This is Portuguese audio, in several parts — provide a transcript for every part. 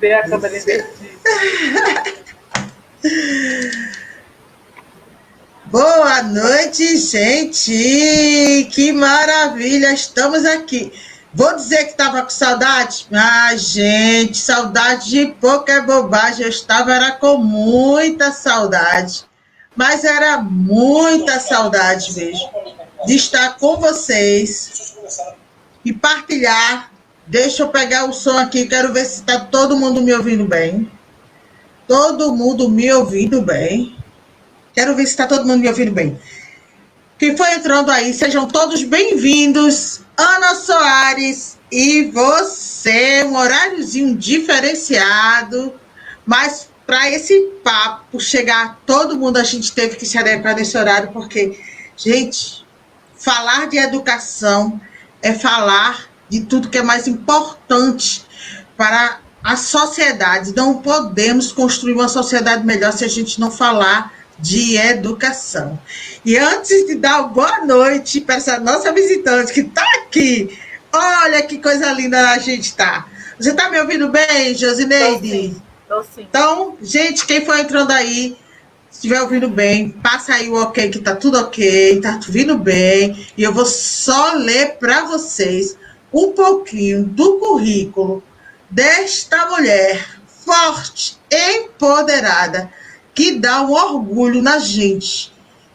Ver a câmera invertida. Boa noite, gente! Que maravilha! Estamos aqui. Vou dizer que estava com saudade? Ah, gente, saudade de pouca é bobagem. Eu estava era com muita saudade. Mas era muita saudade mesmo de estar com vocês e partilhar. Deixa eu pegar o som aqui, quero ver se está todo mundo me ouvindo bem. Todo mundo me ouvindo bem. Quero ver se está todo mundo me ouvindo bem. Quem foi entrando aí, sejam todos bem-vindos. Ana Soares e você, um horáriozinho diferenciado, mas para esse papo chegar todo mundo, a gente teve que se adequar nesse horário, porque, gente, falar de educação é falar de tudo que é mais importante para a sociedade. Não podemos construir uma sociedade melhor se a gente não falar de educação. E antes de dar boa noite para essa nossa visitante que está aqui, olha que coisa linda a gente está. Você está me ouvindo bem, Josineide? Tô sim. Então, gente, quem for entrando aí, se estiver ouvindo bem, passa aí o ok, que tá tudo ok, tá ouvindo bem. E eu vou só ler para vocês um pouquinho do currículo desta mulher forte, empoderada, que dá um orgulho na gente.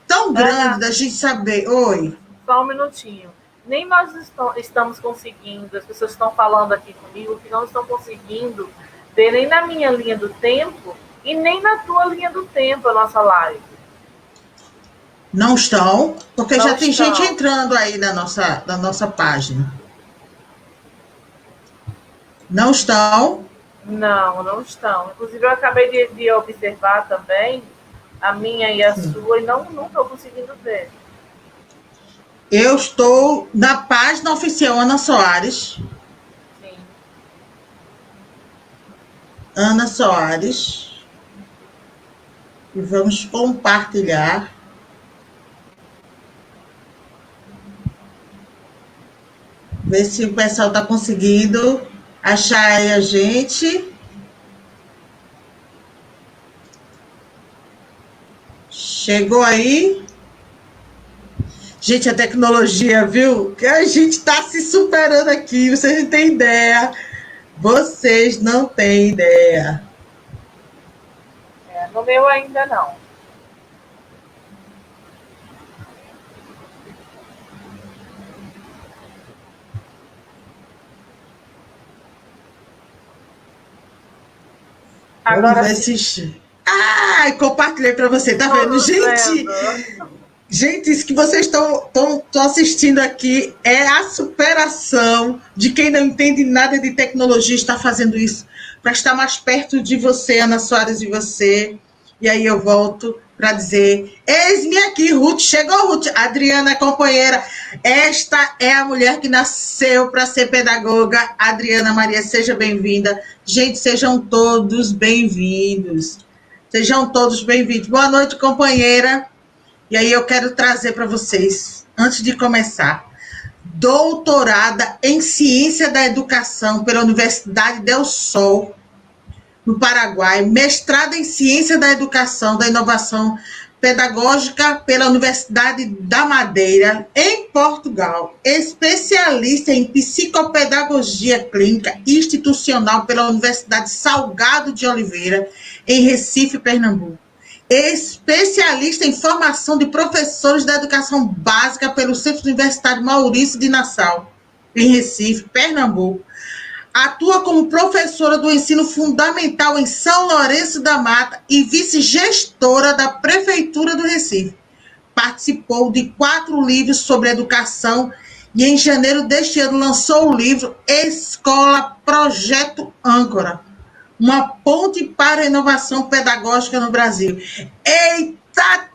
Tão grande da gente saber. Oi. Só um minutinho. Nem nós estamos conseguindo, as pessoas estão falando aqui comigo que não estão conseguindo ver nem na minha linha do tempo e nem na tua linha do tempo a nossa live. Não estão? Porque Não já tem estão. gente entrando aí na nossa página. Não estão? Não estão. Inclusive, eu acabei de observar também a minha e a sua e não estou conseguindo ver. Eu estou na página oficial Ana Soares. Sim. Ana Soares. E vamos compartilhar. Ver se o pessoal está conseguindo achar aí a gente. Chegou aí. Gente, a tecnologia, viu? Que a gente está se superando aqui. Vocês não têm ideia. Vocês não têm ideia. No meu ainda não. Agora vamos ver se... Ai, compartilhei para você, tá vendo? Gente, gente, isso que vocês estão assistindo aqui é a superação de quem não entende nada de tecnologia, está fazendo isso para estar mais perto de você, Ana Soares, e você. E aí eu volto para dizer, eis-me aqui, Ruth, chegou Ruth, Adriana, companheira, esta é a mulher que nasceu para ser pedagoga. Adriana Maria, seja bem-vinda. Gente, sejam todos bem-vindos. Sejam todos bem-vindos. Boa noite, companheira. E aí eu quero trazer para vocês, antes de começar, doutorada em Ciência da Educação pela Universidade del Sol, no Paraguai, mestrada em Ciência da Educação, da Inovação Pedagógica pela Universidade da Madeira, em Portugal, especialista em Psicopedagogia Clínica Institucional pela Universidade Salgado de Oliveira, em Recife, Pernambuco. Especialista em formação de professores da educação básica pelo Centro Universitário Maurício de Nassau, em Recife, Pernambuco. Atua como professora do ensino fundamental em São Lourenço da Mata e vice-gestora da Prefeitura do Recife. Participou de 4 livros sobre educação e, em janeiro deste ano, lançou o livro Escola Projeto Âncora, uma ponte para a inovação pedagógica no Brasil. Eita!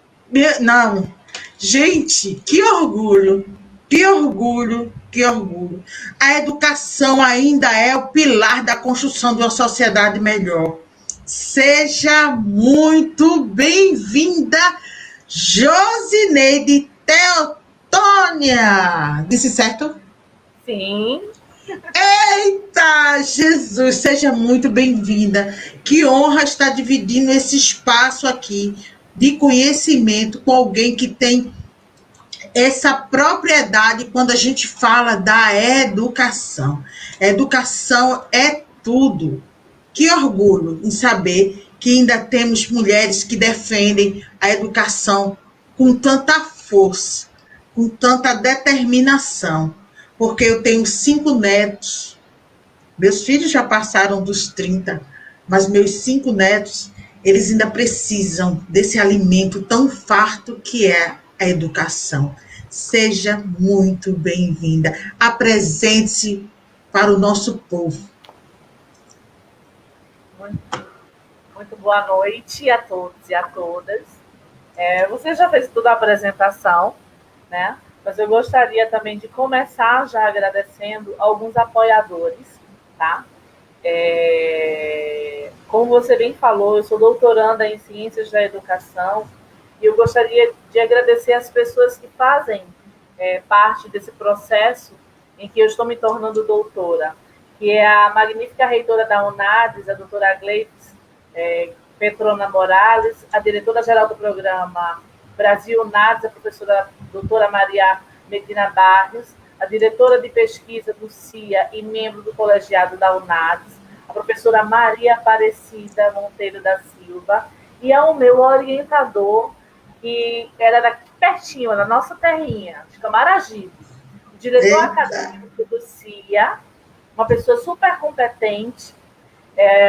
Não! Gente, que orgulho! Que orgulho! Que orgulho! A educação ainda é o pilar da construção de uma sociedade melhor. Seja muito bem-vinda, Josineide Teotônia. Disse certo? Sim. Eita, Jesus, seja muito bem-vinda. Que honra estar dividindo esse espaço aqui de conhecimento com alguém que tem essa propriedade quando a gente fala da educação. Educação é tudo. Que orgulho em saber que ainda temos mulheres que defendem a educação com tanta força, com tanta determinação. Porque eu tenho 5 netos, meus filhos já passaram dos 30, mas meus 5 netos, eles ainda precisam desse alimento tão farto que é a educação. Seja muito bem-vinda. Apresente-se para o nosso povo. Muito boa noite a todos e a todas. Você já fez toda a apresentação, né? Mas eu gostaria também de começar já agradecendo alguns apoiadores, tá? Como você bem falou, eu sou doutoranda em Ciências da Educação e eu gostaria de agradecer as pessoas que fazem parte desse processo em que eu estou me tornando doutora, que é a magnífica reitora da UNADES, a doutora Gleides Petrona Morales, a diretora-geral do programa Brasil UNADES, a professora doutora Maria Medina Barrios, a diretora de pesquisa do CIA e membro do colegiado da UNADES, a professora Maria Aparecida Monteiro da Silva, e ao meu orientador, que era daqui pertinho, na nossa terrinha, de Camaragibe, o diretor acadêmico do CIA, uma pessoa super competente,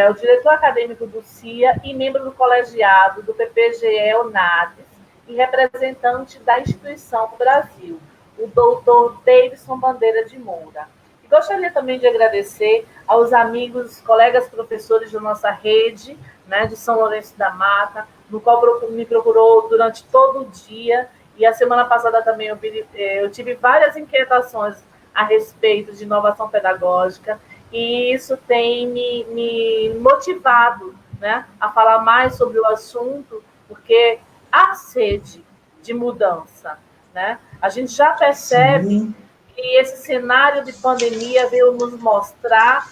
o diretor acadêmico do CIA e membro do colegiado do PPGE UNADES e representante da instituição no Brasil, o doutor Davidson Bandeira de Moura. E gostaria também de agradecer aos amigos, colegas professores da nossa rede, né, de São Lourenço da Mata, no qual me procurou durante todo o dia, e a semana passada também eu tive várias inquietações a respeito de inovação pedagógica, e isso tem me motivado, né, a falar mais sobre o assunto, porque há sede de mudança, né? A gente já percebe que esse cenário de pandemia veio nos mostrar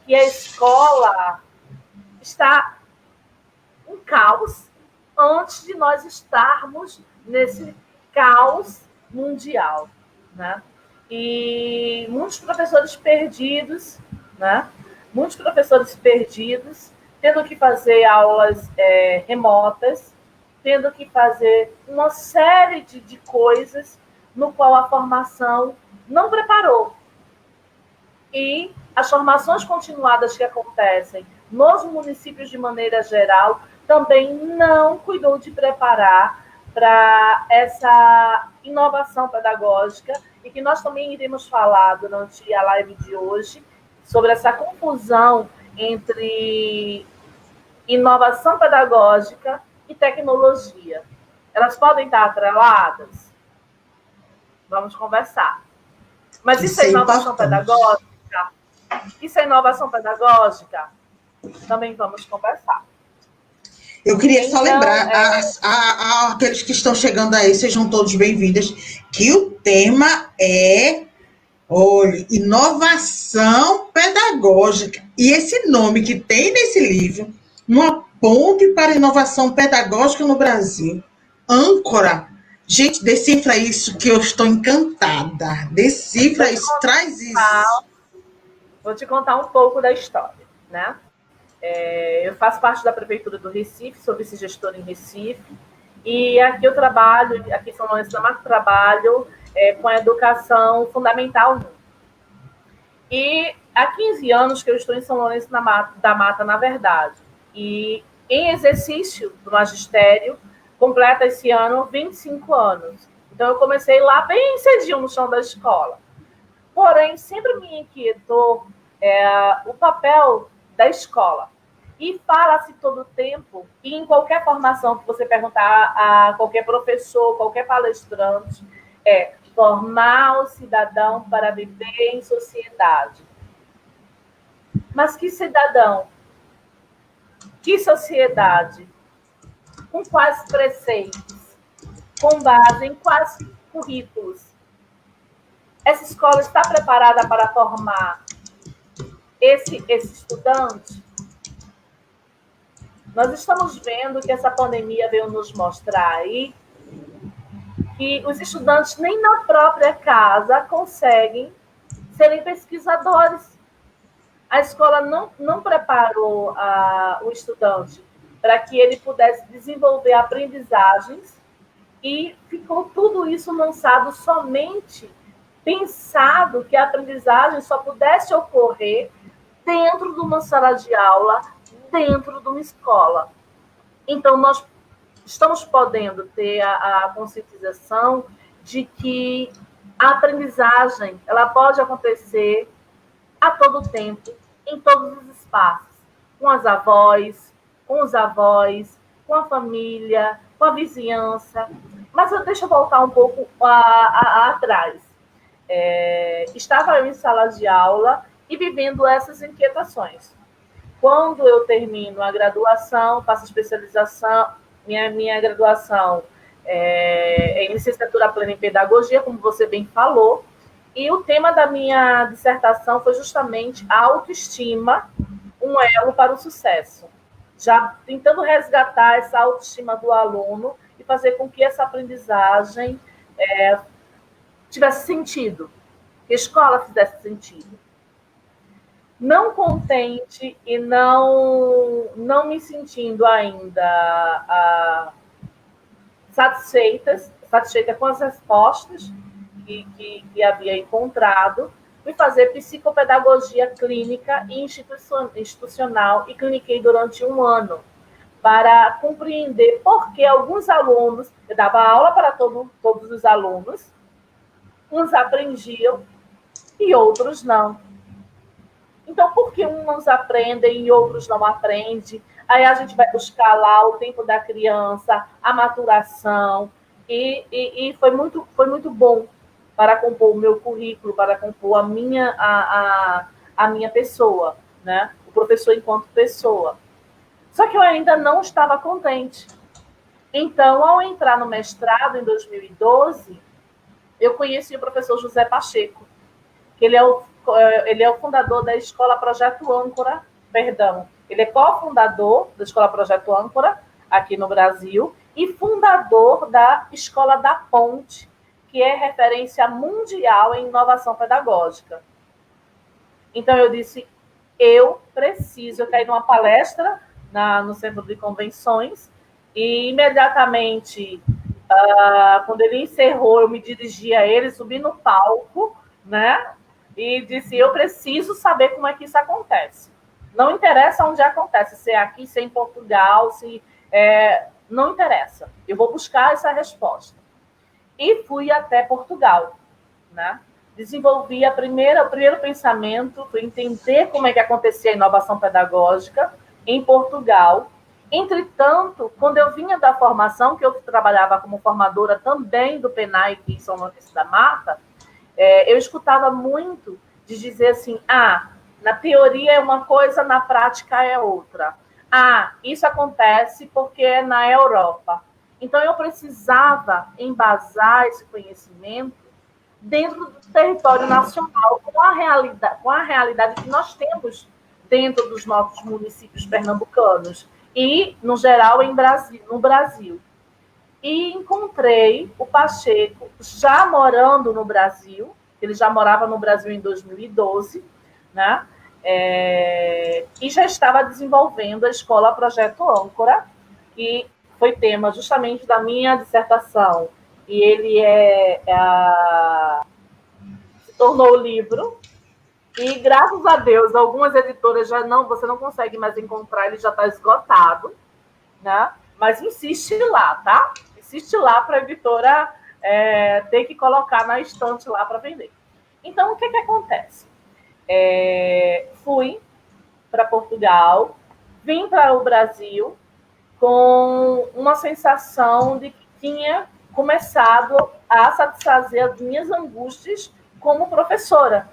que a escola está um caos antes de nós estarmos nesse caos mundial, né? E muitos professores perdidos, né? Muitos professores perdidos, tendo que fazer aulas remotas, tendo que fazer uma série de coisas no qual a formação não preparou. E as formações continuadas que acontecem nos municípios de maneira geral também não cuidou de preparar para essa inovação pedagógica, e que nós também iremos falar durante a live de hoje sobre essa confusão entre inovação pedagógica e tecnologia. Elas podem estar atreladas? Vamos conversar. Mas isso é inovação pedagógica? Isso é inovação pedagógica? Também vamos conversar. Eu queria só lembrar aqueles que estão chegando aí, sejam todos bem-vindos, que o tema é, olha, inovação pedagógica. E esse nome que tem nesse livro, Uma Ponte para a Inovação Pedagógica no Brasil, âncora. Gente, decifra isso que eu estou encantada. Decifra isso, traz isso. Vou te contar um pouco da história, né? Eu faço parte da Prefeitura do Recife, sou vice-gestora em Recife, e aqui eu trabalho, aqui em São Lourenço da Mata, trabalho com a educação fundamental 1. E há 15 anos que eu estou em São Lourenço da Mata, na verdade, e em exercício do magistério, completa esse ano 25 anos. Então, eu comecei lá bem cedinho no chão da escola. Porém, sempre me inquietou o papel da escola. E fala-se todo o tempo, e em qualquer formação que você perguntar a qualquer professor, qualquer palestrante, formar o cidadão para viver em sociedade. Mas que cidadão? Que sociedade? Com quais preceitos? Com base em quais currículos? essa escola está preparada para formar esse estudante? Nós estamos vendo que essa pandemia veio nos mostrar aí que os estudantes nem na própria casa conseguem serem pesquisadores. A escola não preparou o estudante para que ele pudesse desenvolver aprendizagens e ficou tudo isso lançado somente pensado que a aprendizagem só pudesse ocorrer dentro de uma sala de aula, dentro de uma escola. Então, nós estamos podendo ter a conscientização de que a aprendizagem ela pode acontecer a todo tempo, em todos os espaços, com as avós, com os avós, com a família, com a vizinhança. Mas deixa eu voltar um pouco atrás. Estava eu em sala de aula e vivendo essas inquietações. Quando eu termino a graduação, faço especialização, minha graduação em licenciatura plena em pedagogia, como você bem falou, e o tema da minha dissertação foi justamente a autoestima, um elo para o sucesso. Já tentando resgatar essa autoestima do aluno e fazer com que essa aprendizagem tivesse sentido, que a escola fizesse sentido. Não contente e não me sentindo ainda satisfeita com as respostas que havia encontrado, fui fazer psicopedagogia clínica e institucional e cliniquei durante 1 ano para compreender por que alguns alunos, eu dava aula para todos os alunos, uns aprendiam e outros não. Então, por que uns aprendem e outros não aprendem? Aí a gente vai buscar lá o tempo da criança, a maturação, e foi muito bom para compor o meu currículo, para compor a minha pessoa, né? O professor enquanto pessoa. Só que eu ainda não estava contente. Então, ao entrar no mestrado, em 2012, eu conheci o professor José Pacheco, que ele é o fundador da Escola Projeto Âncora, ele é cofundador da Escola Projeto Âncora, aqui no Brasil, e fundador da Escola da Ponte, que é referência mundial em inovação pedagógica. Então, eu disse, eu caí numa palestra no Centro de Convenções, e imediatamente, quando ele encerrou, eu me dirigi a ele, subi no palco, né? E disse, eu preciso saber como é que isso acontece. Não interessa onde acontece, se é aqui, se é em Portugal, não interessa. Eu vou buscar essa resposta. E fui até Portugal, né? Desenvolvi o primeiro pensamento, fui entender como é que acontecia a inovação pedagógica em Portugal. Entretanto, quando eu vinha da formação, que eu trabalhava como formadora também do PENAI, aqui em São Lourenço da Mata, eu escutava muito de dizer assim, na teoria é uma coisa, na prática é outra. Isso acontece porque é na Europa. Então, eu precisava embasar esse conhecimento dentro do território nacional, com a realidade que nós temos dentro dos nossos municípios pernambucanos e, no geral, no Brasil. E encontrei o Pacheco já morando no Brasil, ele já morava no Brasil em 2012, né? E já estava desenvolvendo a Escola Projeto Âncora, que foi tema justamente da minha dissertação. E ele se tornou o livro. E, graças a Deus, algumas editoras você não consegue mais encontrar, ele já está esgotado, né? Mas insiste lá, tá? Insiste lá para a editora ter que colocar na estante lá para vender. Então, o que acontece? Fui para Portugal, vim para o Brasil com uma sensação de que tinha começado a satisfazer as minhas angústias como professora,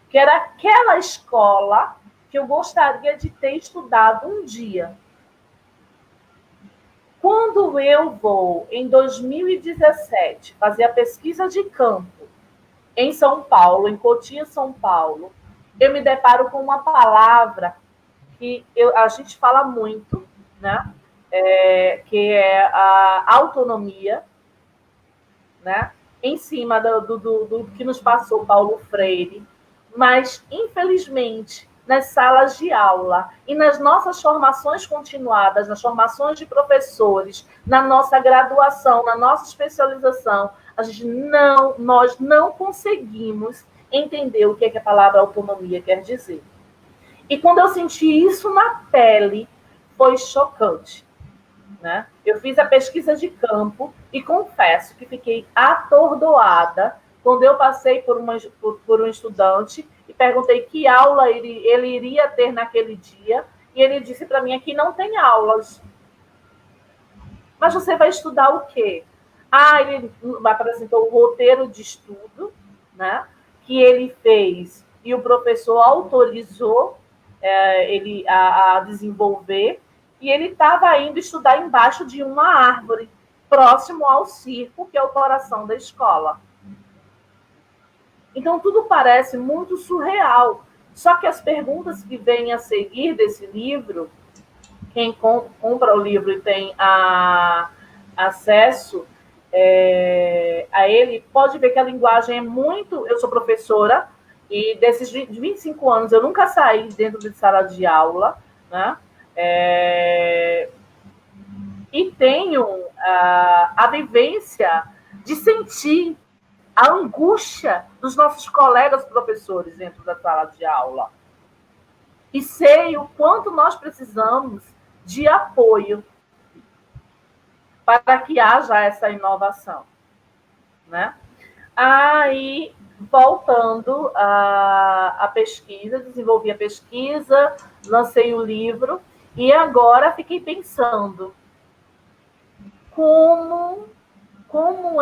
que era aquela escola que eu gostaria de ter estudado um dia. Quando eu vou, em 2017, fazer a pesquisa de campo em São Paulo, em Cotia, São Paulo, eu me deparo com uma palavra que a gente fala muito, né? Que é a autonomia, né? Em cima do que nos passou Paulo Freire, mas, infelizmente, nas salas de aula e nas nossas formações continuadas, nas formações de professores, na nossa graduação, na nossa especialização, nós não conseguimos entender o que é que a palavra autonomia quer dizer. E quando eu senti isso na pele, foi chocante. Né? Eu fiz a pesquisa de campo e confesso que fiquei atordoada quando eu passei por um estudante e perguntei que aula ele iria ter naquele dia, e ele disse para mim: aqui não tem aulas. Mas você vai estudar o quê? Ele apresentou o roteiro de estudo, né, que ele fez e o professor autorizou ele a desenvolver, e ele estava indo estudar embaixo de uma árvore, próximo ao circo, que é o coração da escola. Então, tudo parece muito surreal. Só que as perguntas que vêm a seguir desse livro, quem compra o livro e tem acesso a ele, pode ver que a linguagem é muito... Eu sou professora, e desses 25 anos eu nunca saí dentro de sala de aula, né? E tenho a vivência de sentir a angústia dos nossos colegas professores dentro da sala de aula. E sei o quanto nós precisamos de apoio para que haja essa inovação, né? Aí, voltando à pesquisa, desenvolvi a pesquisa, lancei o livro, e agora fiquei pensando como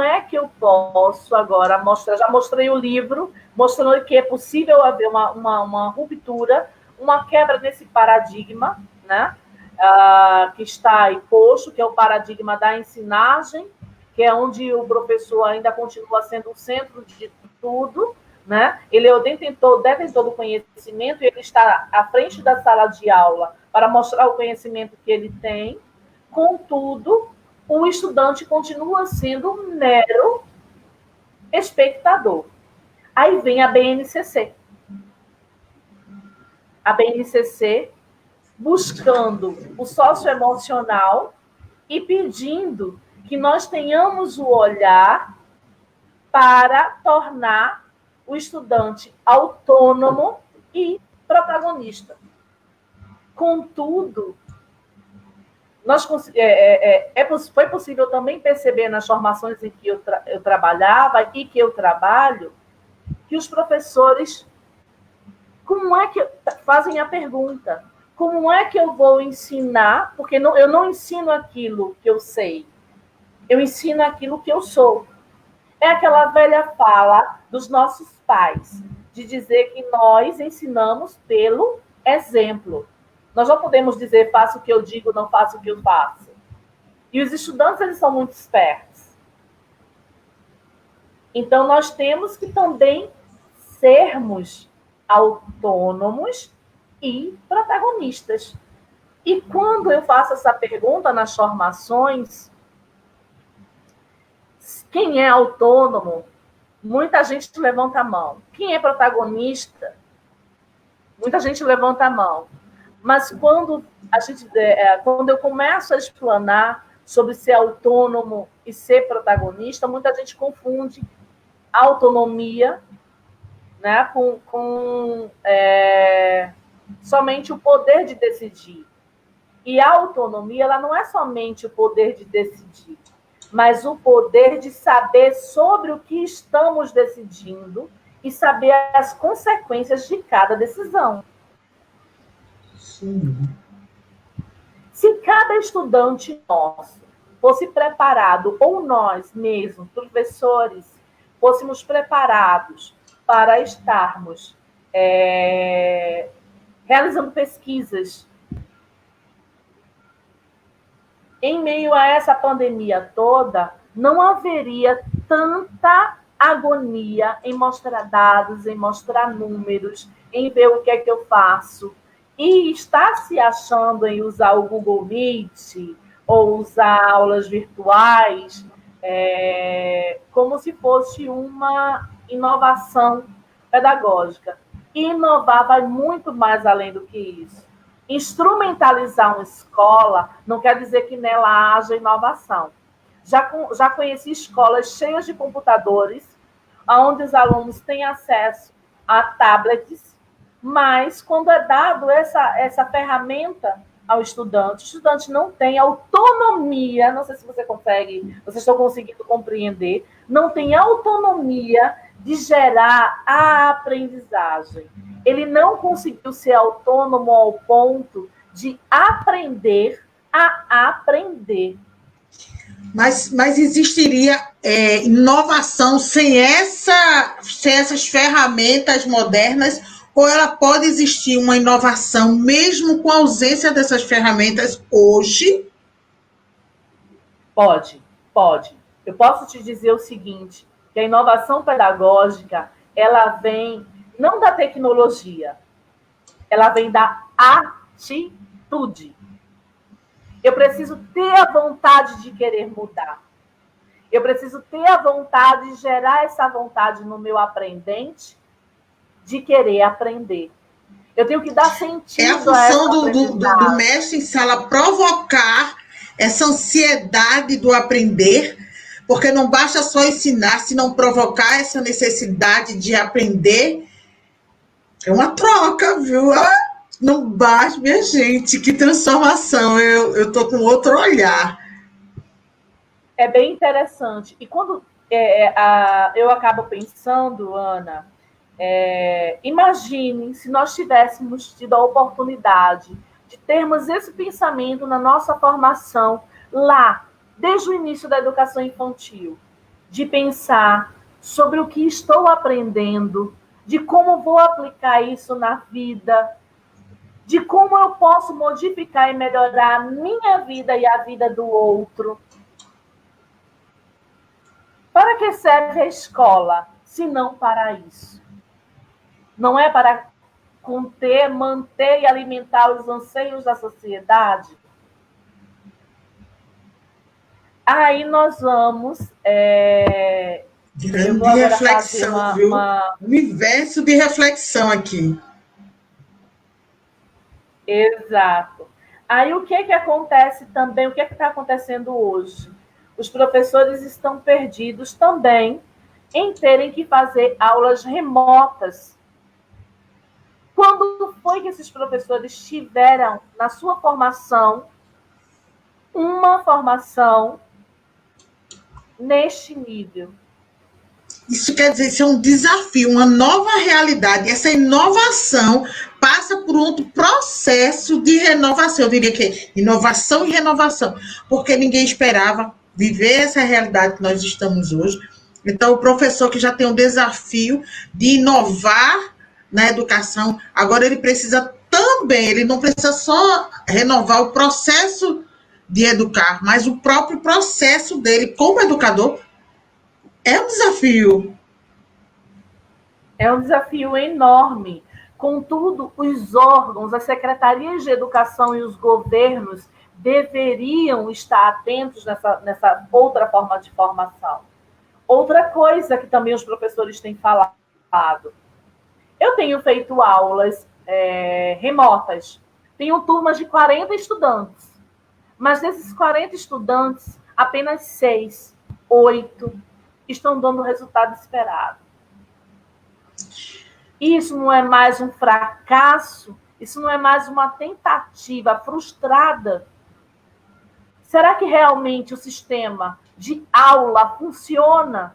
é que eu posso agora mostrar. Já mostrei o livro, mostrando que é possível haver uma ruptura, uma quebra nesse paradigma, né? Que está aí posto, que é o paradigma da ensinagem, que é onde o professor ainda continua sendo o centro de tudo, né? Ele é o detentor do conhecimento, e ele está à frente da sala de aula para mostrar o conhecimento que ele tem. Contudo, o estudante continua sendo um mero espectador. Aí vem a BNCC. A BNCC buscando o socioemocional e pedindo que nós tenhamos o olhar para tornar o estudante autônomo e protagonista. Contudo, foi possível também perceber nas formações em que eu trabalhava e que eu trabalho, que os professores fazem a pergunta: como é que eu vou ensinar? Porque eu não ensino aquilo que eu sei, eu ensino aquilo que eu sou. É aquela velha fala dos nossos pais, de dizer que nós ensinamos pelo exemplo. Nós não podemos dizer faça o que eu digo, não faça o que eu faço. E os estudantes, eles são muito espertos. Então, nós temos que também sermos autônomos e protagonistas. E quando eu faço essa pergunta nas formações, quem é autônomo, muita gente levanta a mão. Quem é protagonista, muita gente levanta a mão. Mas quando eu começo a explanar sobre ser autônomo e ser protagonista, muita gente confunde autonomia, né, com somente o poder de decidir. E a autonomia, ela não é somente o poder de decidir, mas o poder de saber sobre o que estamos decidindo e saber as consequências de cada decisão. Sim. Se cada estudante nosso fosse preparado, ou nós mesmos, professores, fôssemos preparados para estarmos realizando pesquisas em meio a essa pandemia toda, não haveria tanta agonia em mostrar dados, em mostrar números, em ver o que é que eu faço. E está se achando em usar o Google Meet ou usar aulas virtuais como se fosse uma inovação pedagógica. E inovar vai muito mais além do que isso. Instrumentalizar uma escola não quer dizer que nela haja inovação. Já conheci escolas cheias de computadores, onde os alunos têm acesso a tablets, mas quando é dado essa ferramenta ao estudante, o estudante não tem autonomia, não sei se vocês estão conseguindo compreender, não tem autonomia de gerar a aprendizagem. Ele não conseguiu ser autônomo ao ponto de aprender a aprender. Mas existiria inovação sem essas ferramentas modernas, ou ela pode existir uma inovação mesmo com a ausência dessas ferramentas hoje? Pode. Eu posso te dizer o seguinte, que a inovação pedagógica, ela vem não da tecnologia, ela vem da atitude. Eu preciso ter a vontade de querer mudar. Eu preciso ter a vontade de gerar essa vontade no meu aprendente de querer aprender. Eu tenho que dar sentido a função do mestre em sala provocar essa ansiedade do aprender, porque não basta só ensinar, se não provocar essa necessidade de aprender. É uma troca, viu? Não basta, minha gente, que transformação. Eu estou com outro olhar. É bem interessante. E quando eu acabo pensando, Ana, imagine se nós tivéssemos tido a oportunidade de termos esse pensamento na nossa formação lá, desde o início da educação infantil, de pensar sobre o que estou aprendendo, de como vou aplicar isso na vida, de como eu posso modificar e melhorar a minha vida e a vida do outro. Para que serve a escola, se não para isso? Não é para conter, manter e alimentar os anseios da sociedade? Aí nós vamos... grande reflexão, viu? Universo de reflexão aqui. Exato. Aí o que acontece também, o que está acontecendo hoje? Os professores estão perdidos também em terem que fazer aulas remotas. Quando foi que esses professores tiveram, na sua formação, uma formação neste nível? Isso quer dizer, isso é um desafio, uma nova realidade. Essa inovação passa por outro processo de renovação. Eu diria que inovação e renovação, porque ninguém esperava viver essa realidade que nós estamos hoje. Então, o professor que já tem um desafio de inovar na educação, agora ele precisa também, ele não precisa só renovar o processo de educar, mas o próprio processo dele como educador. É um desafio. É um desafio enorme. Contudo, os órgãos, as secretarias de educação e os governos deveriam estar atentos nessa outra forma de formação. Outra coisa que também os professores têm falado. Eu tenho feito aulas remotas. Tenho turmas de 40 estudantes. Mas desses 40 estudantes, apenas 6, 8 estão dando o resultado esperado. Isso não é mais um fracasso? Isso não é mais uma tentativa frustrada? Será que realmente o sistema de aula funciona?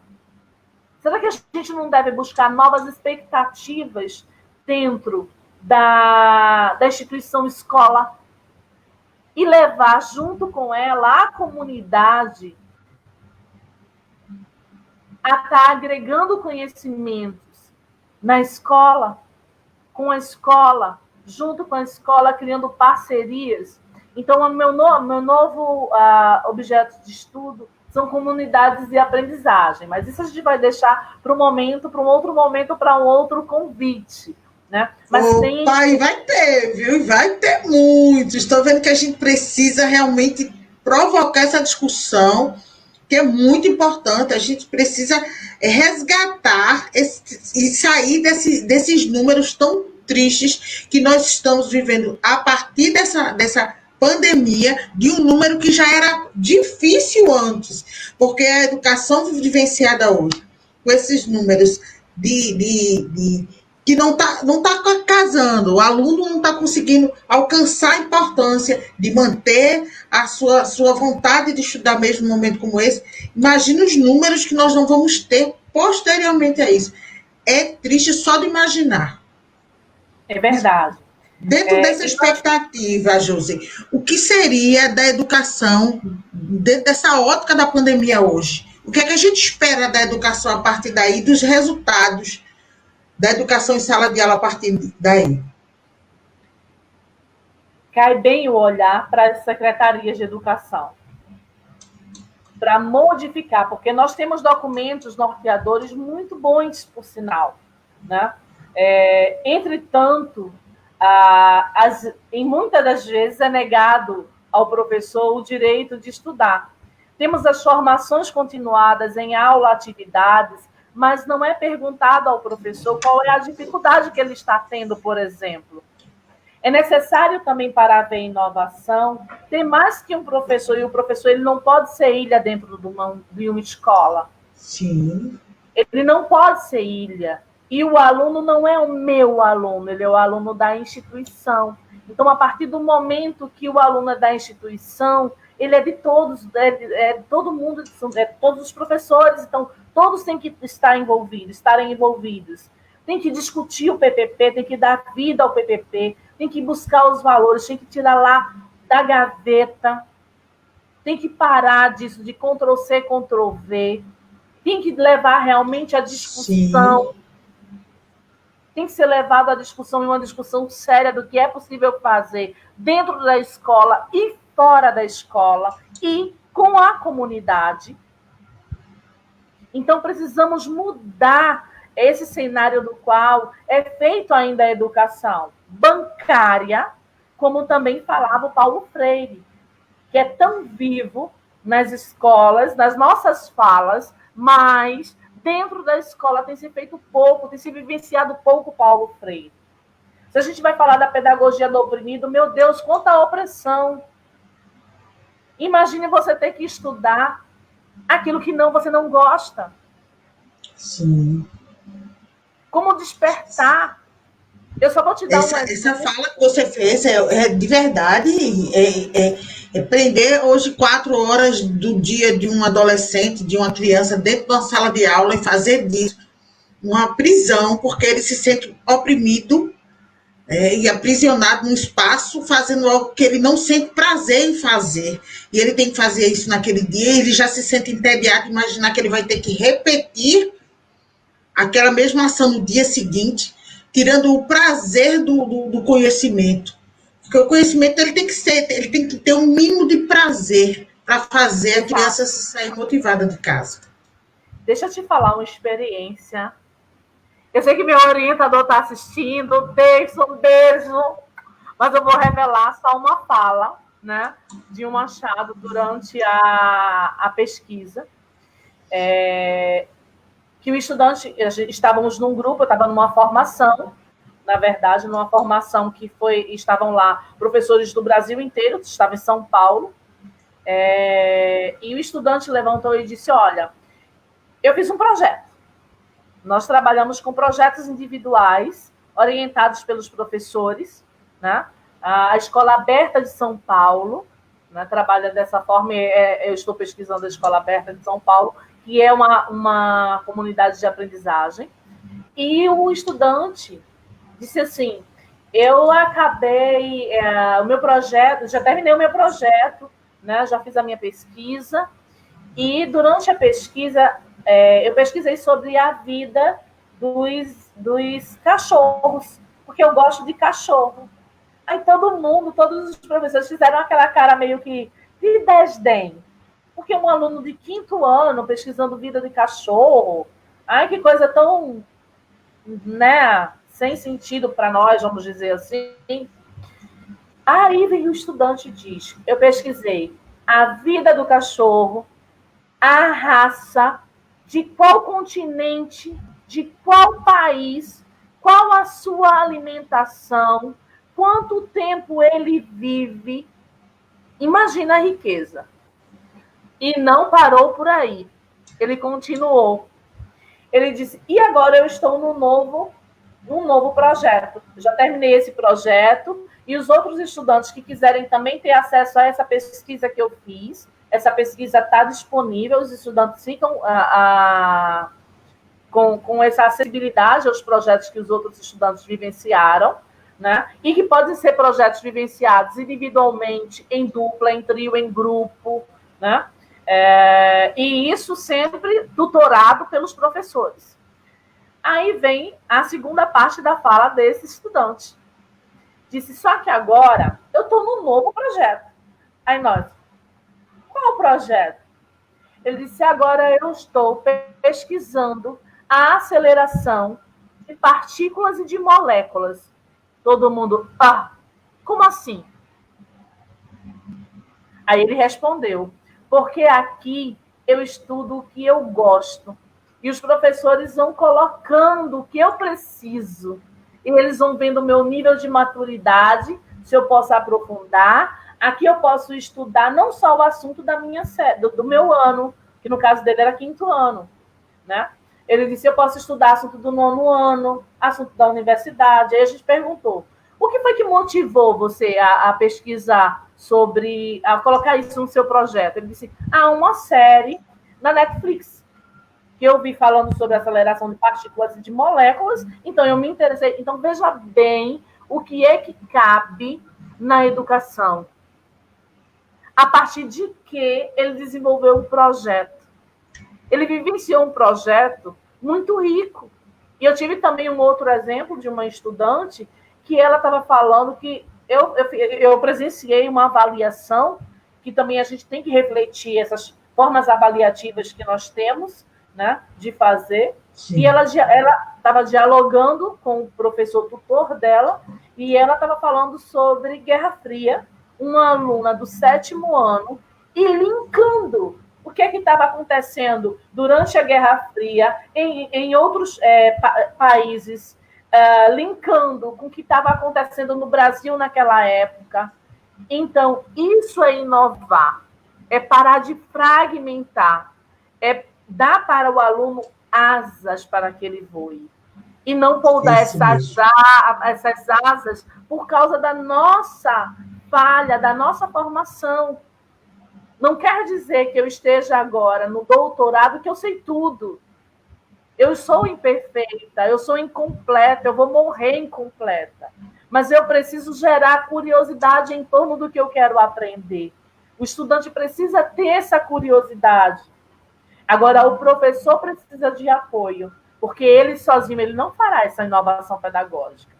Será que a gente não deve buscar novas expectativas dentro da instituição escola e levar junto com ela a comunidade a estar agregando conhecimentos na escola, com a escola, junto com a escola, criando parcerias? Então, o meu novo objeto de estudo são comunidades de aprendizagem, mas isso a gente vai deixar para um outro momento, para um outro convite, né? Mas Opa, e vai ter, viu? E vai ter muitos. Estou vendo que a gente precisa realmente provocar essa discussão, que é muito importante. A gente precisa resgatar e sair desses números tão tristes que nós estamos vivendo a partir dessa pandemia, de um número que já era difícil antes, porque a educação vivenciada hoje, com esses números que não tá casando, o aluno não está conseguindo alcançar a importância de manter a sua vontade de estudar mesmo num momento como esse. Imagina os números que nós não vamos ter posteriormente a isso. É triste só de imaginar. É verdade. Dentro dessa expectativa, Josi, o que seria da educação, dentro dessa ótica da pandemia hoje? O que é que a gente espera da educação a partir daí, dos resultados da educação em sala de aula a partir daí? Cai bem o olhar para as secretarias de educação, para modificar, porque nós temos documentos norteadores muito bons, por sinal, né? Entretanto, em muitas das vezes é negado ao professor o direito de estudar. Temos as formações continuadas em aula, atividades, mas não é perguntado ao professor qual é a dificuldade que ele está tendo, por exemplo. É necessário também, para haver inovação, ter mais que um professor, e o professor ele não pode ser ilha dentro de uma escola. Sim. Ele não pode ser ilha. E o aluno não é o meu aluno, ele é o aluno da instituição. Então, a partir do momento que o aluno é da instituição, ele é de todos, todo mundo, todos os professores, então todos têm que estarem envolvidos. Tem que discutir o PPP, tem que dar vida ao PPP, tem que buscar os valores, tem que tirar lá da gaveta, tem que parar disso de Ctrl-C, Ctrl-V, tem que levar realmente a discussão. Sim. Tem que ser levado à discussão, e uma discussão séria do que é possível fazer dentro da escola e fora da escola e com a comunidade. Então, precisamos mudar esse cenário do qual é feito ainda a educação bancária, como também falava o Paulo Freire, que é tão vivo nas escolas, nas nossas falas, mas dentro da escola tem se feito pouco, tem se vivenciado pouco Paulo Freire. Se a gente vai falar da pedagogia do oprimido, meu Deus, quanta opressão! Imagine você ter que estudar aquilo que você não gosta. Sim. Como despertar? Eu só vou te dar essa fala que você fez é de verdade, prender hoje 4 horas do dia de um adolescente, de uma criança dentro de uma sala de aula e fazer disso uma prisão, porque ele se sente oprimido e aprisionado num espaço, fazendo algo que ele não sente prazer em fazer. E ele tem que fazer isso naquele dia, e ele já se sente entediado, imaginar que ele vai ter que repetir aquela mesma ação no dia seguinte, tirando o prazer do conhecimento. Porque o conhecimento ele tem que ter um mínimo de prazer para fazer a criança sair motivada de casa. Deixa eu te falar uma experiência. Eu sei que meu orientador está assistindo, um beijo, mas eu vou revelar só uma fala, né, de um achado durante a pesquisa. Que o estudante, estávamos num grupo, eu estava numa formação, na verdade, numa formação que estavam lá professores do Brasil inteiro, estava em São Paulo, e o estudante levantou e disse, olha, eu fiz um projeto. Nós trabalhamos com projetos individuais, orientados pelos professores, né? A Escola Aberta de São Paulo, né, trabalha dessa forma, eu estou pesquisando a Escola Aberta de São Paulo, que é uma comunidade de aprendizagem, e o estudante disse assim, eu acabei o meu projeto, já terminei o meu projeto, né, já fiz a minha pesquisa, e durante a pesquisa, eu pesquisei sobre a vida dos cachorros, porque eu gosto de cachorro. Aí todos os professores fizeram aquela cara meio que de desdém. porque um aluno de 5º ano pesquisando vida de cachorro, ai, que coisa tão, né, sem sentido para nós, vamos dizer assim. Aí vem o estudante e diz, eu pesquisei a vida do cachorro, a raça, de qual continente, de qual país, qual a sua alimentação, quanto tempo ele vive. Imagina a riqueza. E não parou por aí. Ele continuou. Ele disse, e agora eu estou num novo projeto. Já terminei esse projeto e os outros estudantes que quiserem também ter acesso a essa pesquisa que eu fiz, essa pesquisa está disponível, os estudantes ficam com essa acessibilidade aos projetos que os outros estudantes vivenciaram, né? E que podem ser projetos vivenciados individualmente, em dupla, em trio, em grupo, né? E isso sempre tutorado pelos professores. Aí vem a segunda parte da fala desse estudante. Disse, só que agora eu estou num novo projeto. Aí nós, qual o projeto? Ele disse, agora eu estou pesquisando a aceleração de partículas e de moléculas. Todo mundo, como assim? Aí ele respondeu, porque aqui eu estudo o que eu gosto. E os professores vão colocando o que eu preciso. E eles vão vendo o meu nível de maturidade, se eu posso aprofundar. Aqui eu posso estudar não só o assunto da minha do meu ano, que no caso dele era 5º ano, né? Ele disse, eu posso estudar assunto do 9º ano, assunto da universidade. Aí a gente perguntou, o que foi que motivou você a pesquisar sobre, a colocar isso no seu projeto? Ele disse, uma série na Netflix, que eu vi falando sobre aceleração de partículas e de moléculas, então eu me interessei. Então, veja bem o que é que cabe na educação. A partir de que ele desenvolveu um projeto. Ele vivenciou um projeto muito rico. E eu tive também um outro exemplo de uma estudante que ela estava falando que eu presenciei uma avaliação, que também a gente tem que refletir essas formas avaliativas que nós temos, né, de fazer. Sim. E ela estava dialogando com o professor tutor dela, e ela estava falando sobre Guerra Fria, uma aluna do 7º ano, e linkando o que estava acontecendo durante a Guerra Fria em outros países, linkando com o que estava acontecendo no Brasil naquela época. Então, isso é inovar, é parar de fragmentar, é dar para o aluno asas para que ele voe. E não poudar essas asas por causa da nossa falha, da nossa formação. Não quer dizer que eu esteja agora no doutorado que eu sei tudo. Eu sou imperfeita, eu sou incompleta, eu vou morrer incompleta. Mas eu preciso gerar curiosidade em torno do que eu quero aprender. O estudante precisa ter essa curiosidade. Agora, o professor precisa de apoio, porque ele sozinho ele não fará essa inovação pedagógica.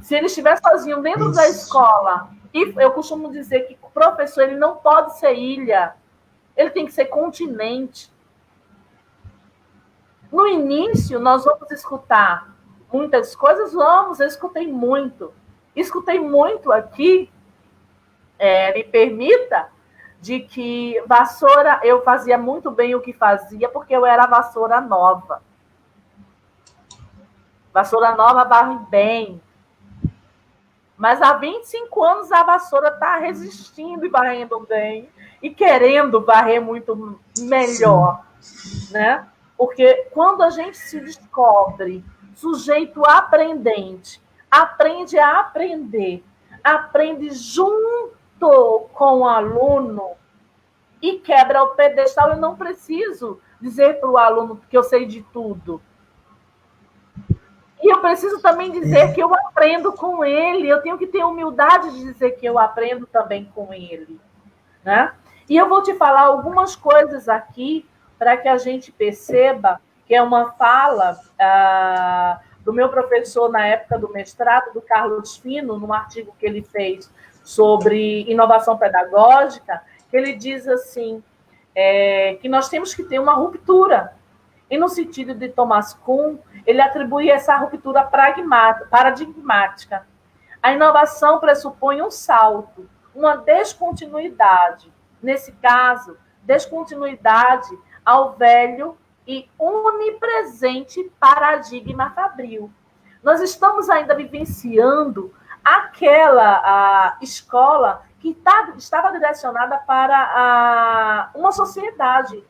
Se ele estiver sozinho dentro da escola, e eu costumo dizer que o professor ele não pode ser ilha, ele tem que ser continente. No início, nós vamos escutar muitas coisas, eu escutei muito. Escutei muito aqui, me permita, de que vassoura, eu fazia muito bem o que fazia, porque eu era vassoura nova. Vassoura nova varre bem. Mas há 25 anos a vassoura está resistindo e varrendo bem, e querendo varrer muito melhor. Né? Porque quando a gente se descobre sujeito aprendente, aprende a aprender, aprende junto com o aluno e quebra o pedestal. Eu não preciso dizer para o aluno que eu sei de tudo. E eu preciso também dizer que eu aprendo com ele. Eu tenho que ter humildade de dizer que eu aprendo também com ele. Né? E eu vou te falar algumas coisas aqui para que a gente perceba que é uma fala do meu professor na época do mestrado, do Carlos Fino, num artigo que ele fez sobre inovação pedagógica, ele diz assim, que nós temos que ter uma ruptura. E no sentido de Thomas Kuhn, ele atribui essa ruptura paradigmática. A inovação pressupõe um salto, uma descontinuidade. Nesse caso, descontinuidade ao velho e onipresente paradigma fabril. Nós estamos ainda vivenciando aquela escola que estava direcionada para uma sociedade.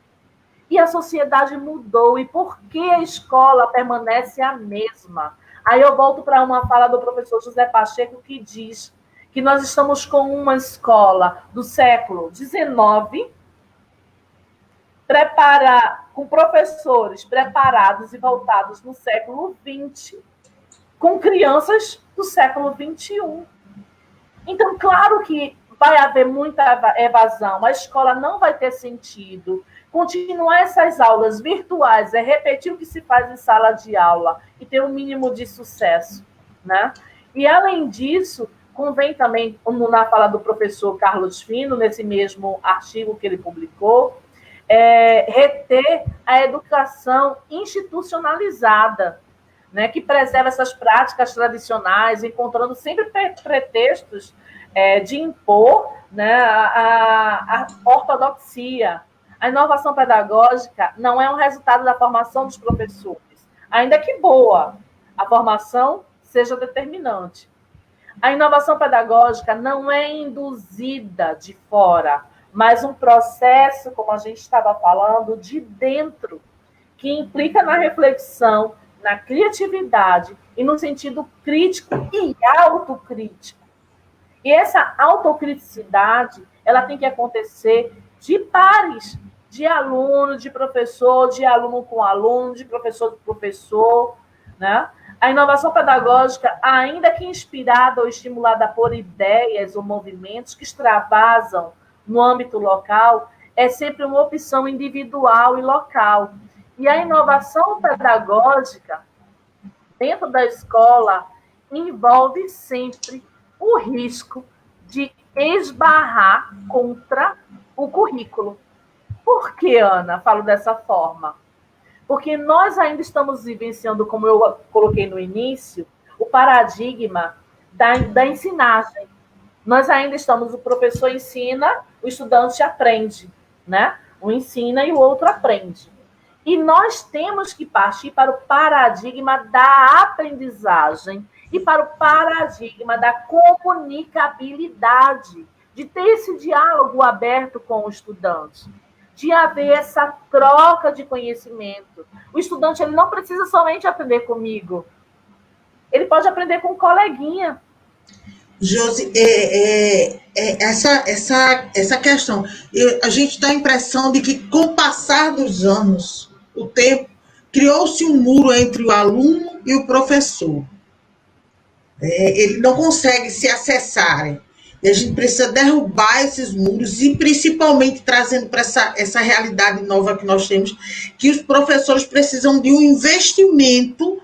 E a sociedade mudou. E por que a escola permanece a mesma? Aí eu volto para uma fala do professor José Pacheco, que diz que nós estamos com uma escola do século XIX, com professores preparados e voltados no século XX, com crianças do século XXI. Então, claro que vai haver muita evasão, a escola não vai ter sentido. Continuar essas aulas virtuais é repetir o que se faz em sala de aula e ter um mínimo de sucesso, né? E, além disso, convém também, como na fala do professor Carlos Fino, nesse mesmo artigo que ele publicou, reter a educação institucionalizada, né, que preserva essas práticas tradicionais, encontrando sempre pretextos de impor, né, a ortodoxia. A inovação pedagógica não é um resultado da formação dos professores, ainda que boa, a formação seja determinante. A inovação pedagógica não é induzida de fora, mas um processo, como a gente estava falando, de dentro, que implica na reflexão, na criatividade e no sentido crítico e autocrítico. E essa autocriticidade, ela tem que acontecer de pares, de aluno, de professor, de aluno com aluno, de professor com professor, né? A inovação pedagógica, ainda que inspirada ou estimulada por ideias ou movimentos que extravasam no âmbito local, é sempre uma opção individual e local. E a inovação pedagógica, dentro da escola, envolve sempre o risco de esbarrar contra o currículo. Por que, Ana, falo dessa forma? Porque nós ainda estamos vivenciando, como eu coloquei no início, o paradigma da ensinagem. Nós ainda estamos, o professor ensina, o estudante aprende, né? Um ensina e o outro aprende. E nós temos que partir para o paradigma da aprendizagem e para o paradigma da comunicabilidade, de ter esse diálogo aberto com o estudante, de haver essa troca de conhecimento. O estudante, ele não precisa somente aprender comigo, ele pode aprender com um coleguinha. Josi, essa questão, a gente dá a impressão de que, com o passar dos anos, o tempo, criou-se um muro entre o aluno e o professor. Ele não consegue se acessarem. E a gente precisa derrubar esses muros e, principalmente, trazendo para essa realidade nova que nós temos, que os professores precisam de um investimento.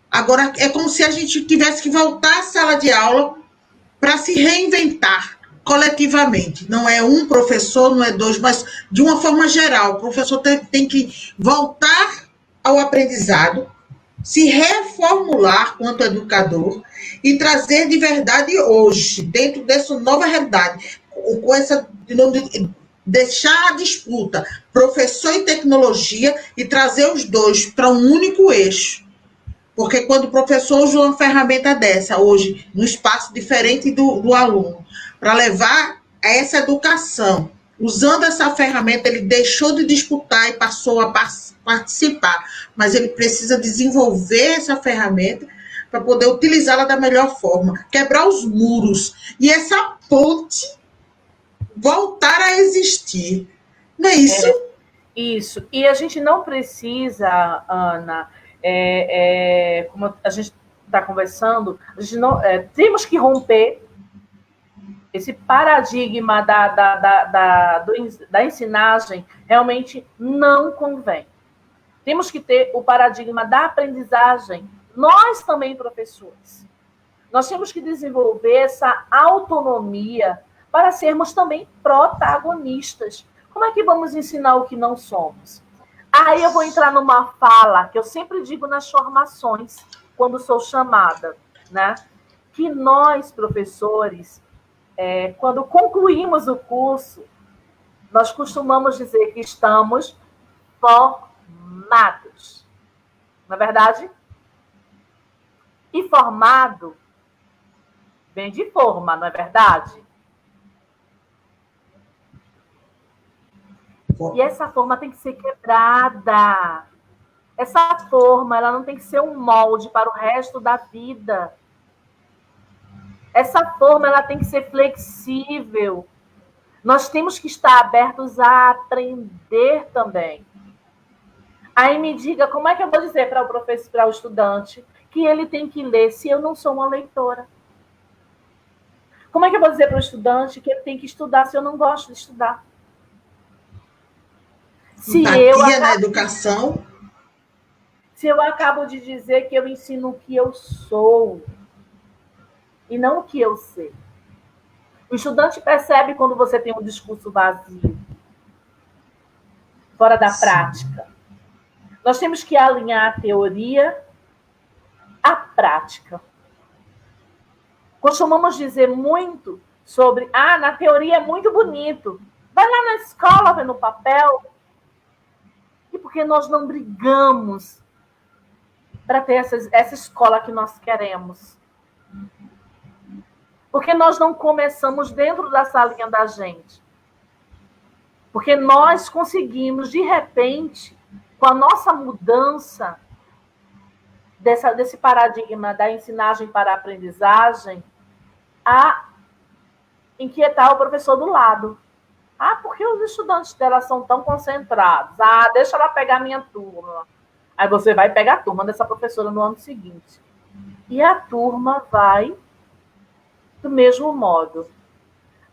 Agora, é como se a gente tivesse que voltar à sala de aula para se reinventar coletivamente. Não é um professor, não é dois, mas de uma forma geral. O professor tem que voltar ao aprendizado, se reformular quanto educador e trazer de verdade hoje, dentro dessa nova realidade, com essa, deixar a disputa professor e tecnologia e trazer os dois para um único eixo. Porque quando o professor usa uma ferramenta dessa hoje, no espaço diferente do aluno, para levar essa educação, usando essa ferramenta, ele deixou de disputar e passou a participar, mas ele precisa desenvolver essa ferramenta para poder utilizá-la da melhor forma, quebrar os muros e essa ponte voltar a existir. Não é isso? Isso. E a gente não precisa, Ana, como a gente está conversando, a gente não, temos que romper esse paradigma da ensinagem, realmente não convém. Temos que ter o paradigma da aprendizagem. Nós também, professores, nós temos que desenvolver essa autonomia para sermos também protagonistas. Como é que vamos ensinar o que não somos? Aí eu vou entrar numa fala que eu sempre digo nas formações, quando sou chamada, né? Que nós, professores, quando concluímos o curso, nós costumamos dizer que estamos formados. Não é verdade? E formado vem de forma, não é verdade? E essa forma tem que ser quebrada. Essa forma, ela não tem que ser um molde para o resto da vida. Essa forma, ela tem que ser flexível. Nós temos que estar abertos a aprender também. Aí me diga, como é que eu vou dizer para o professor, para o estudante, que ele tem que ler se eu não sou uma leitora? Como é que eu vou dizer para o estudante que ele tem que estudar se eu não gosto de estudar? Empatia na educação. Se eu acabo de dizer que eu ensino o que eu sou e não o que eu sei. O estudante percebe quando você tem um discurso vazio, fora da prática. Nós temos que alinhar a teoria à prática. Costumamos dizer muito sobre, na teoria é muito bonito. Vai lá na escola, vê no papel. E por que nós não brigamos para ter essa escola que nós queremos? Porque nós não começamos dentro da salinha da gente. Porque nós conseguimos, de repente, com a nossa mudança desse paradigma da ensinagem para a aprendizagem, a inquietar o professor do lado. Por que os estudantes dela são tão concentrados? Deixa ela pegar a minha turma. Aí você vai pegar a turma dessa professora no ano seguinte. E a turma vai do mesmo modo.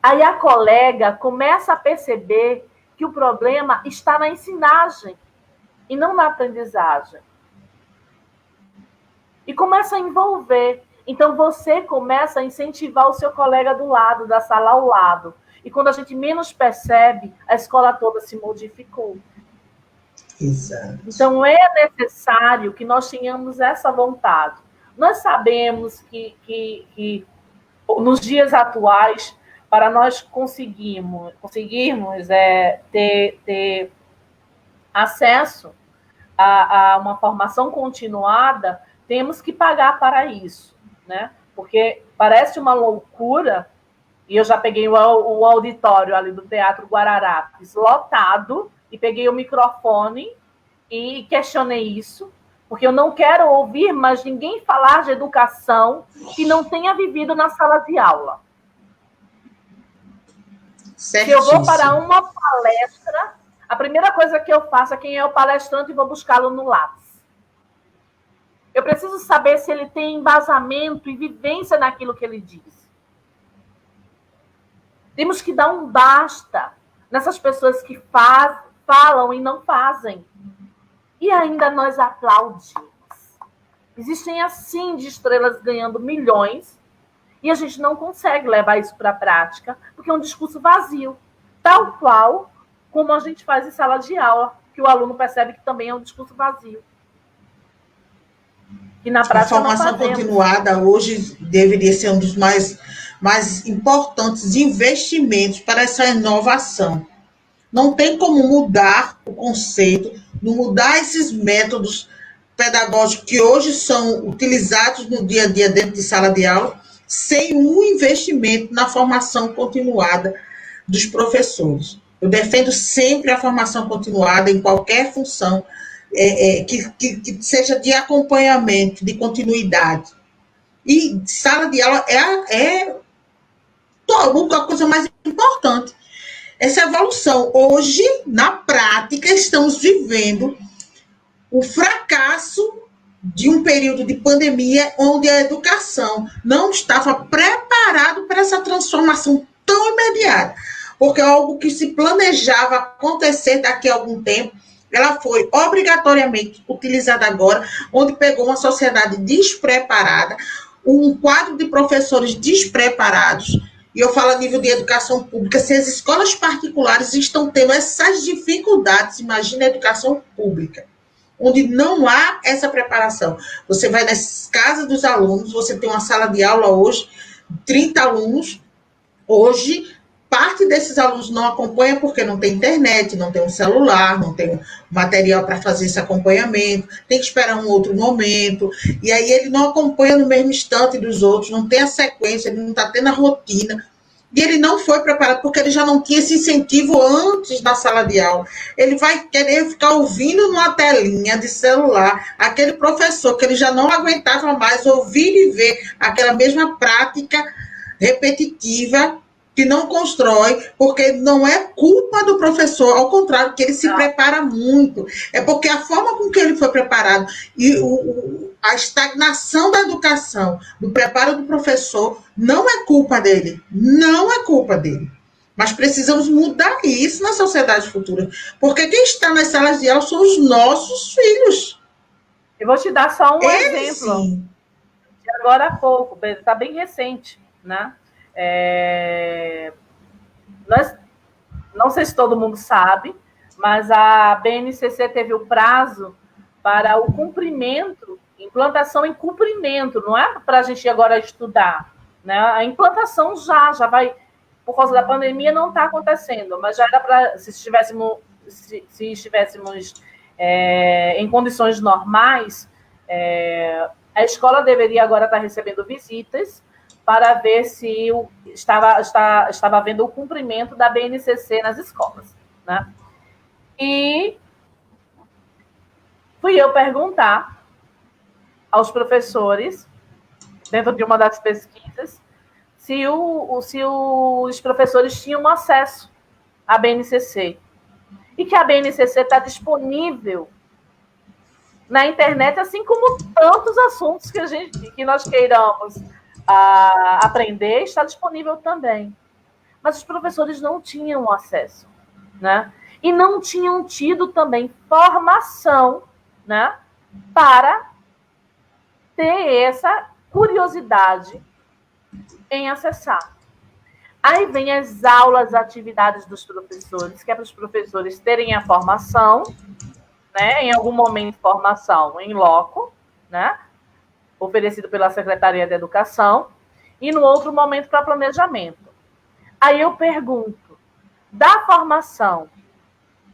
Aí a colega começa a perceber que o problema está na ensinagem e não na aprendizagem. E começa a envolver. Então, você começa a incentivar o seu colega do lado, da sala ao lado. E quando a gente menos percebe, a escola toda se modificou. Exato. Então, é necessário que nós tenhamos essa vontade. Nós sabemos que nos dias atuais, para nós conseguirmos ter acesso a uma formação continuada, temos que pagar para isso, né? Porque parece uma loucura, e eu já peguei o auditório ali do Teatro Guararapes lotado, e peguei o microfone e questionei isso, porque eu não quero ouvir mais ninguém falar de educação que não tenha vivido na sala de aula. Se eu vou para uma palestra, a primeira coisa que eu faço é quem é o palestrante e vou buscá-lo no lápis. Eu preciso saber se ele tem embasamento e vivência naquilo que ele diz. Temos que dar um basta nessas pessoas que falam e não fazem. E ainda nós aplaudimos. Existem assim de estrelas ganhando milhões e a gente não consegue levar isso para a prática porque é um discurso vazio. Tal qual como a gente faz em sala de aula, que o aluno percebe que também é um discurso vazio. E na prática a formação continuada hoje deveria ser um dos mais importantes investimentos para essa inovação. Não tem como mudar o conceito, não mudar esses métodos pedagógicos que hoje são utilizados no dia a dia dentro de sala de aula, sem um investimento na formação continuada dos professores. Eu defendo sempre a formação continuada em qualquer função que seja de acompanhamento, de continuidade. E sala de aula é a coisa mais importante. Essa evolução. Hoje, na prática, estamos vivendo o fracasso de um período de pandemia onde a educação não estava preparada para essa transformação tão imediata, porque é algo que se planejava acontecer daqui a algum tempo, ela foi obrigatoriamente utilizada agora, onde pegou uma sociedade despreparada, um quadro de professores despreparados, e eu falo a nível de educação pública, se as escolas particulares estão tendo essas dificuldades, imagina a educação pública, onde não há essa preparação. Você vai nas casas dos alunos, você tem uma sala de aula hoje, 30 alunos, hoje, parte desses alunos não acompanha porque não tem internet, não tem um celular, não tem material para fazer esse acompanhamento, tem que esperar um outro momento, e aí ele não acompanha no mesmo instante dos outros, não tem a sequência, ele não está tendo a rotina, e ele não foi preparado porque ele já não tinha esse incentivo antes da sala de aula. Ele vai querer ficar ouvindo numa telinha de celular aquele professor que ele já não aguentava mais ouvir e ver aquela mesma prática repetitiva que não constrói, porque não é culpa do professor, ao contrário, que ele se prepara muito. É porque a forma com que ele foi preparado e a estagnação da educação, do preparo do professor, não é culpa dele. Não é culpa dele. Mas precisamos mudar isso na sociedade futura. Porque quem está nas salas de aula são os nossos filhos. Eu vou te dar só um exemplo. Sim. De agora há pouco, está bem recente, né? Não sei se todo mundo sabe, mas a BNCC teve o prazo para o cumprimento, implantação em cumprimento, não é para a gente agora estudar, né? A implantação já vai, por causa da pandemia não está acontecendo, mas já era para, se estivéssemos em condições normais, a escola deveria agora estar recebendo visitas para ver se estava havendo o cumprimento da BNCC nas escolas, né? E fui eu perguntar aos professores, dentro de uma das pesquisas, se os professores tinham acesso à BNCC. E que a BNCC está disponível na internet, assim como tantos assuntos que nós queiramos aprender, está disponível também. Mas os professores não tinham acesso, né? E não tinham tido também formação, né, para ter essa curiosidade em acessar. Aí vem as aulas, atividades dos professores, que é para os professores terem a formação, né, em algum momento formação em loco, né, oferecido pela Secretaria de Educação, e no outro momento para planejamento. Aí eu pergunto, da formação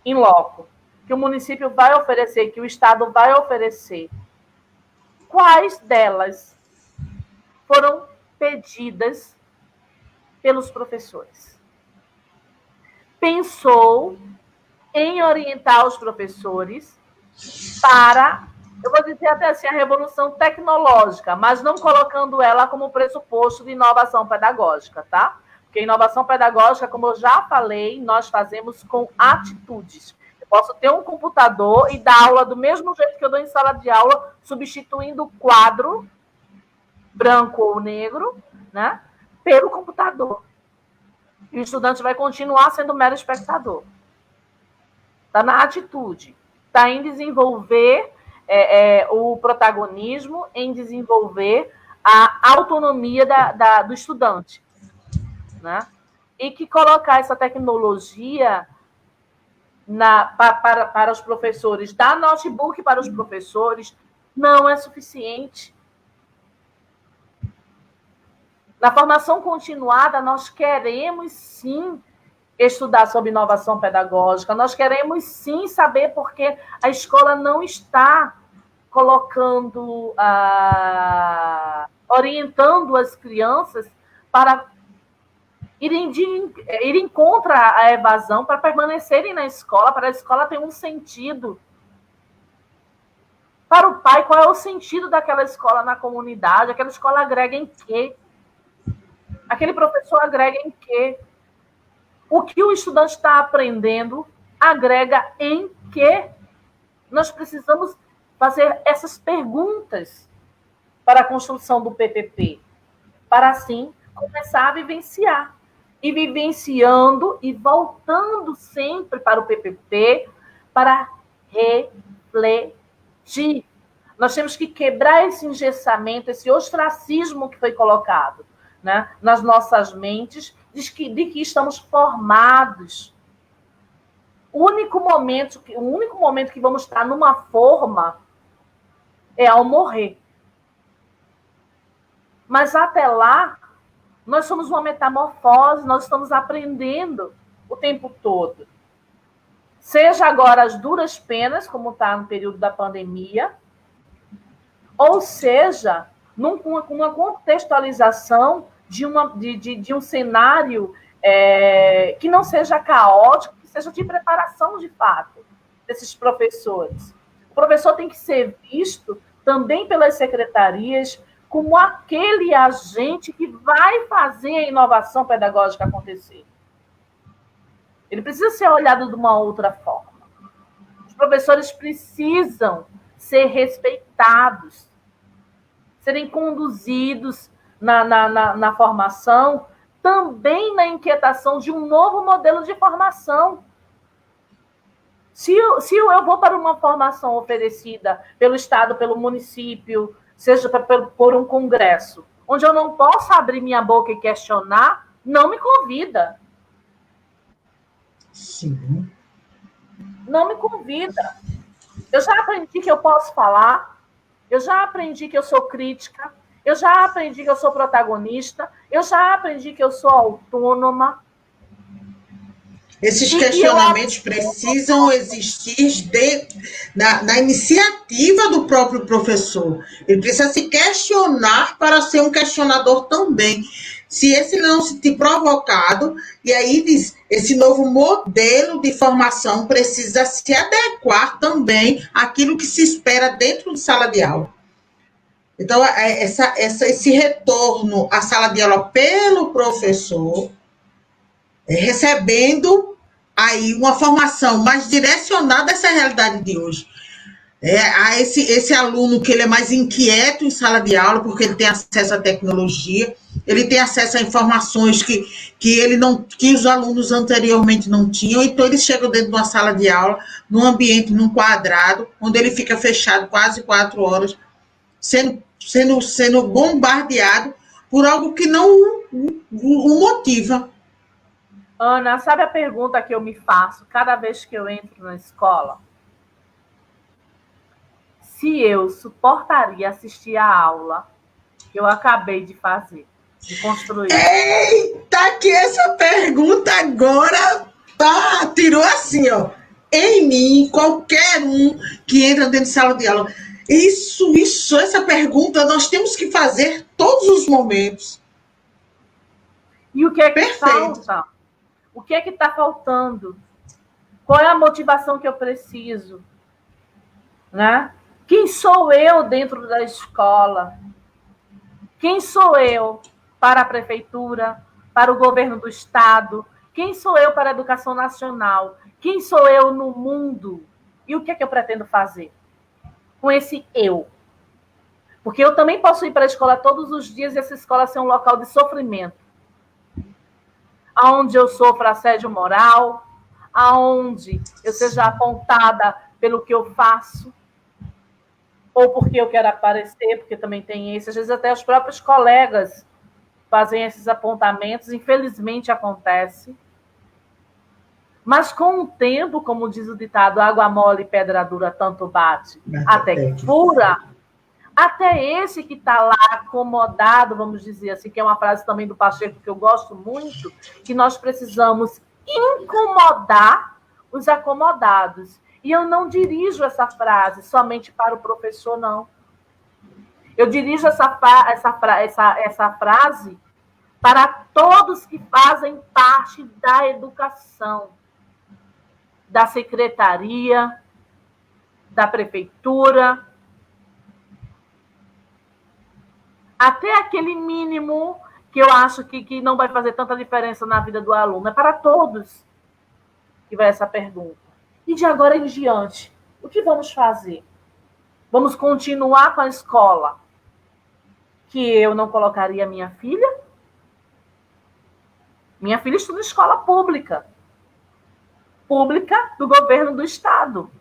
em loco, que o município vai oferecer, que o Estado vai oferecer, quais delas foram pedidas pelos professores? Pensou em orientar os professores para, eu vou dizer até assim, a revolução tecnológica, mas não colocando ela como pressuposto de inovação pedagógica, tá? Porque inovação pedagógica, como eu já falei, nós fazemos com atitudes. Eu posso ter um computador e dar aula do mesmo jeito que eu dou em sala de aula, substituindo o quadro branco ou negro, né, pelo computador. E o estudante vai continuar sendo mero espectador. Está na atitude. Está em desenvolver o protagonismo, em desenvolver a autonomia do estudante, né? E que colocar essa tecnologia para os professores, dar notebook para os professores, não é suficiente. Na formação continuada, nós queremos, sim, estudar sobre inovação pedagógica, nós queremos, sim, saber porque a escola não está colocando, orientando as crianças para irem contra a evasão, para permanecerem na escola, para a escola ter um sentido. Para o pai, qual é o sentido daquela escola na comunidade? Aquela escola agrega em quê? Aquele professor agrega em quê? O que o estudante está aprendendo agrega em quê? Nós precisamos fazer essas perguntas para a construção do PPP, para assim começar a vivenciar. E vivenciando e voltando sempre para o PPP para refletir. Nós temos que quebrar esse engessamento, esse ostracismo que foi colocado. né, nas nossas mentes de que estamos formados. O único momento que vamos estar numa forma é ao morrer. Mas até lá, nós somos uma metamorfose, nós estamos aprendendo o tempo todo. Seja agora as duras penas, como está no período da pandemia, ou seja, uma contextualização de um cenário que não seja caótico, que seja de preparação de fato desses professores. O professor tem que ser visto também pelas secretarias como aquele agente que vai fazer a inovação pedagógica acontecer. Ele precisa ser olhado de uma outra forma. Os professores precisam ser respeitados, serem conduzidos na formação, também na inquietação de um novo modelo de formação. Se eu vou para uma formação oferecida pelo Estado, pelo município, seja por um congresso, onde eu não posso abrir minha boca e questionar, não me convida. Sim. Não me convida. Eu já aprendi que eu posso falar, eu já aprendi que eu sou crítica, eu já aprendi que eu sou protagonista, eu já aprendi que eu sou autônoma. Esses questionamentos precisam existir na iniciativa do próprio professor. Ele precisa se questionar para ser um questionador também. Se esse não se ter provocado, e aí diz, esse novo modelo de formação precisa se adequar também àquilo que se espera dentro de sala de aula. Então, esse retorno à sala de aula pelo professor, recebendo aí uma formação mais direcionada a essa realidade de hoje. A esse aluno que ele é mais inquieto em sala de aula, porque ele tem acesso à tecnologia, ele tem acesso a informações que os alunos anteriormente não tinham, então eles chegam dentro de uma sala de aula, num ambiente, num quadrado, onde ele fica fechado quase 4 horas, sendo bombardeado por algo que não o motiva. Ana, sabe a pergunta que eu me faço cada vez que eu entro na escola? Se eu suportaria assistir a aula que eu acabei de fazer, de construir. Eita, que essa pergunta agora tirou assim, ó, em mim, qualquer um que entra dentro de sala de aula. Essa pergunta nós temos que fazer todos os momentos. E o que é que falta? O que é que está faltando? Qual é a motivação que eu preciso? Né? Quem sou eu dentro da escola? Quem sou eu para a prefeitura, para o governo do estado? Quem sou eu para a educação nacional? Quem sou eu no mundo? E o que é que eu pretendo fazer com esse eu? Porque eu também posso ir para a escola todos os dias e essa escola ser um local de sofrimento, onde eu sofro assédio moral, aonde eu seja apontada pelo que eu faço, ou porque eu quero aparecer, porque também tem isso. Às vezes até os próprios colegas fazem esses apontamentos, infelizmente acontece. Mas com o tempo, como diz o ditado, água mole e pedra dura tanto bate, até que fura. Até esse que está lá acomodado, vamos dizer assim, que é uma frase também do Pacheco que eu gosto muito, que nós precisamos incomodar os acomodados. E eu não dirijo essa frase somente para o professor, não. Eu dirijo essa frase para todos que fazem parte da educação, da secretaria, da prefeitura, até aquele mínimo que eu acho que não vai fazer tanta diferença na vida do aluno. É para todos que vai essa pergunta. E de agora em diante, o que vamos fazer? Vamos continuar com a escola que eu não colocaria minha filha? Minha filha estuda em escola pública do governo do estado.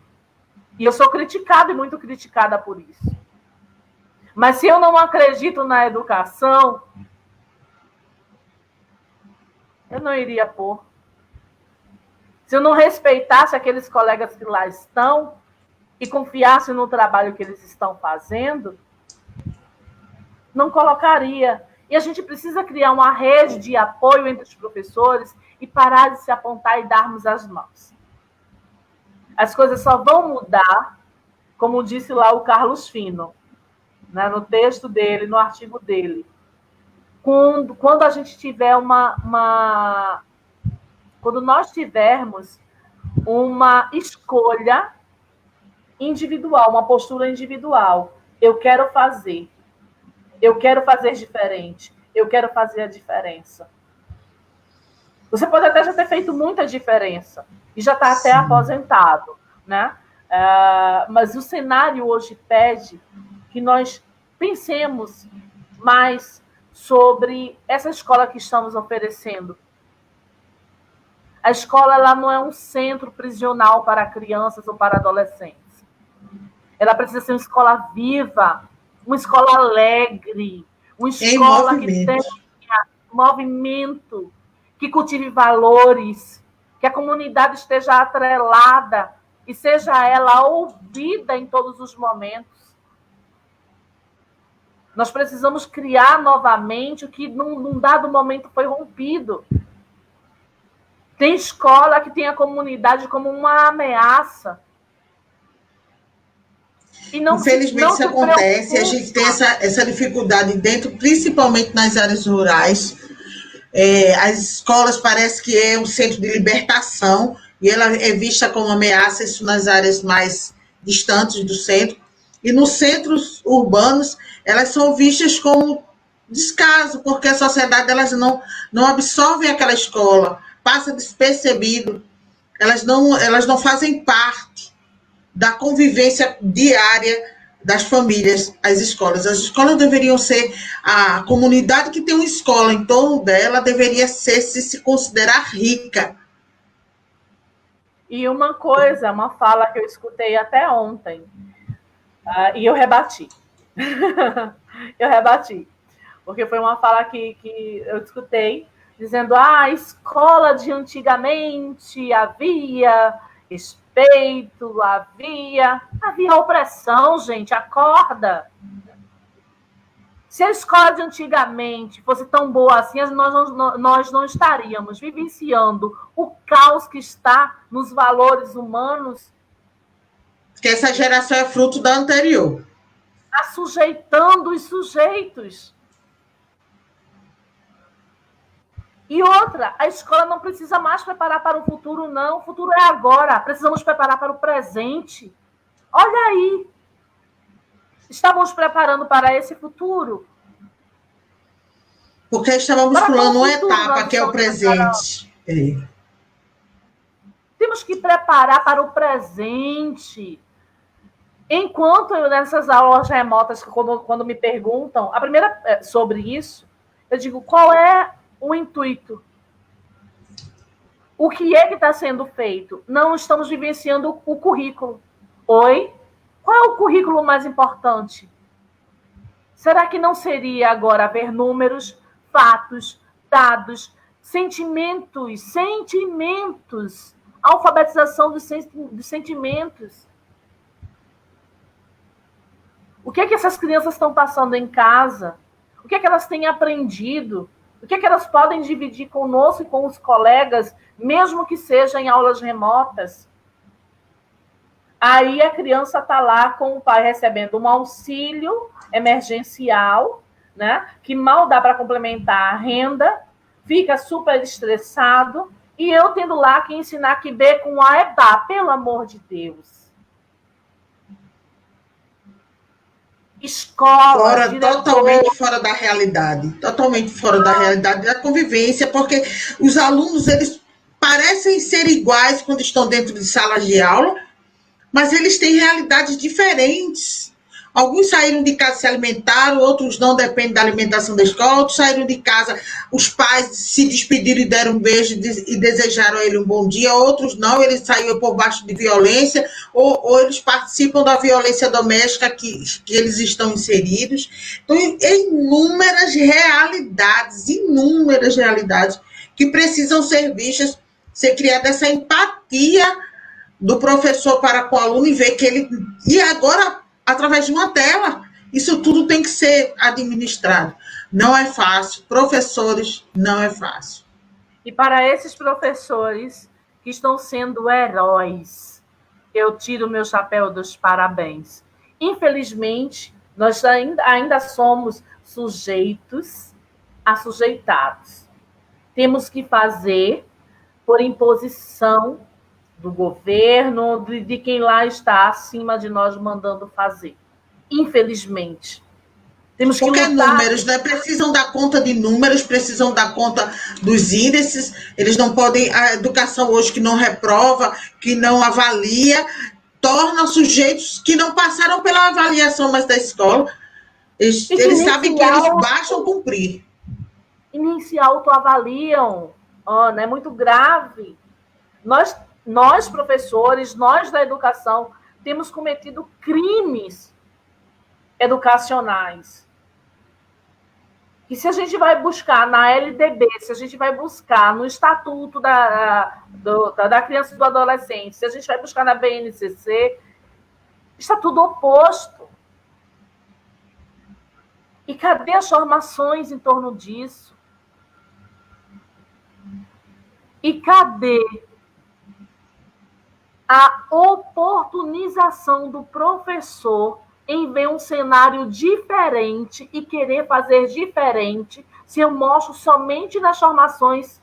E eu sou criticada e muito criticada por isso. Mas se eu não acredito na educação, eu não iria pôr. Se eu não respeitasse aqueles colegas que lá estão e confiasse no trabalho que eles estão fazendo, não colocaria. E a gente precisa criar uma rede de apoio entre os professores e parar de se apontar e darmos as mãos. As coisas só vão mudar, como disse lá o Carlos Fino, né, no texto dele, no artigo dele. Quando a gente tiver quando nós tivermos uma escolha individual, uma postura individual. Eu quero fazer diferente, eu quero fazer a diferença. Você pode até já ter feito muita diferença e já está até aposentado, né? Mas o cenário hoje pede que nós pensemos mais sobre essa escola que estamos oferecendo. A escola ela não é um centro prisional para crianças ou para adolescentes. Ela precisa ser uma escola viva, uma escola alegre, uma escola que tenha movimento, que cultive valores, que a comunidade esteja atrelada e seja ela ouvida em todos os momentos. Nós precisamos criar novamente o que num dado momento foi rompido. Tem escola que tem a comunidade como uma ameaça. E não Infelizmente isso acontece, a gente tem essa dificuldade dentro, principalmente nas áreas rurais. As escolas parece que é um centro de libertação e ela é vista como ameaça, isso nas áreas mais distantes do centro. E nos centros urbanos, elas são vistas como descaso, porque a sociedade elas não absorve aquela escola, passa despercebido, elas não fazem parte da convivência diária das famílias, as escolas. As escolas deveriam ser a comunidade que tem uma escola em torno dela, deveria se considerar rica. E uma fala que eu escutei até ontem, e eu rebati. Eu rebati. Porque foi uma fala que eu escutei, dizendo, a escola de antigamente havia respeito, havia opressão, gente, acorda. Se a escola de antigamente fosse tão boa assim, nós não estaríamos vivenciando o caos que está nos valores humanos. Porque essa geração é fruto da anterior. Assujeitando os sujeitos. E outra, a escola não precisa mais preparar para o futuro, não. O futuro é agora. Precisamos preparar para o presente. Olha aí. Estávamos preparando para esse futuro. Porque estávamos pulando uma etapa, que é o presente. Temos que preparar para o presente. Enquanto nessas aulas remotas, quando me perguntam, a primeira sobre isso, eu digo, qual é o intuito? O que é que está sendo feito? Não estamos vivenciando o currículo. Oi? Qual é o currículo mais importante? Será que não seria agora haver números, fatos, dados, sentimentos, alfabetização dos sentimentos? O que é que essas crianças estão passando em casa? O que é que elas têm aprendido? O que é que elas podem dividir conosco e com os colegas, mesmo que seja em aulas remotas? Aí a criança está lá com o pai recebendo um auxílio emergencial, né, que mal dá para complementar a renda, fica super estressado, e eu tendo lá que ensinar que B com A é dá, pelo amor de Deus. Escola, totalmente fora da realidade, totalmente fora da realidade da convivência, porque os alunos eles parecem ser iguais quando estão dentro de salas de aula, mas eles têm realidades diferentes. Alguns saíram de casa, se alimentaram, outros não, depende da alimentação da escola, outros saíram de casa, os pais se despediram e deram um beijo e desejaram a ele um bom dia, outros não, eles saíram por baixo de violência, ou eles participam da violência doméstica que eles estão inseridos. Então, inúmeras realidades que precisam ser vistas, ser criada essa empatia do professor para com o aluno e ver que ele... E agora, através de uma tela, isso tudo tem que ser administrado. Não é fácil. Professores, não é fácil. E para esses professores que estão sendo heróis, eu tiro meu chapéu dos parabéns. Infelizmente, nós ainda somos sujeitos assujeitados. Temos que fazer por imposição do governo, de quem lá está acima de nós mandando fazer. Infelizmente. Temos que lutar. Números, né? Precisam dar conta de números, precisam dar conta dos índices, eles não podem... A educação hoje que não reprova, que não avalia, torna sujeitos que não passaram pela avaliação mais da escola. Eles sabem que eles bastam cumprir. E nem se autoavaliam. Né? É muito grave. Nós, professores, nós da educação, temos cometido crimes educacionais. E se a gente vai buscar na LDB, se a gente vai buscar no Estatuto da Criança e do Adolescente, se a gente vai buscar na BNCC, está tudo oposto. E cadê as formações em torno disso? E cadê a oportunização do professor em ver um cenário diferente e querer fazer diferente se eu mostro somente nas formações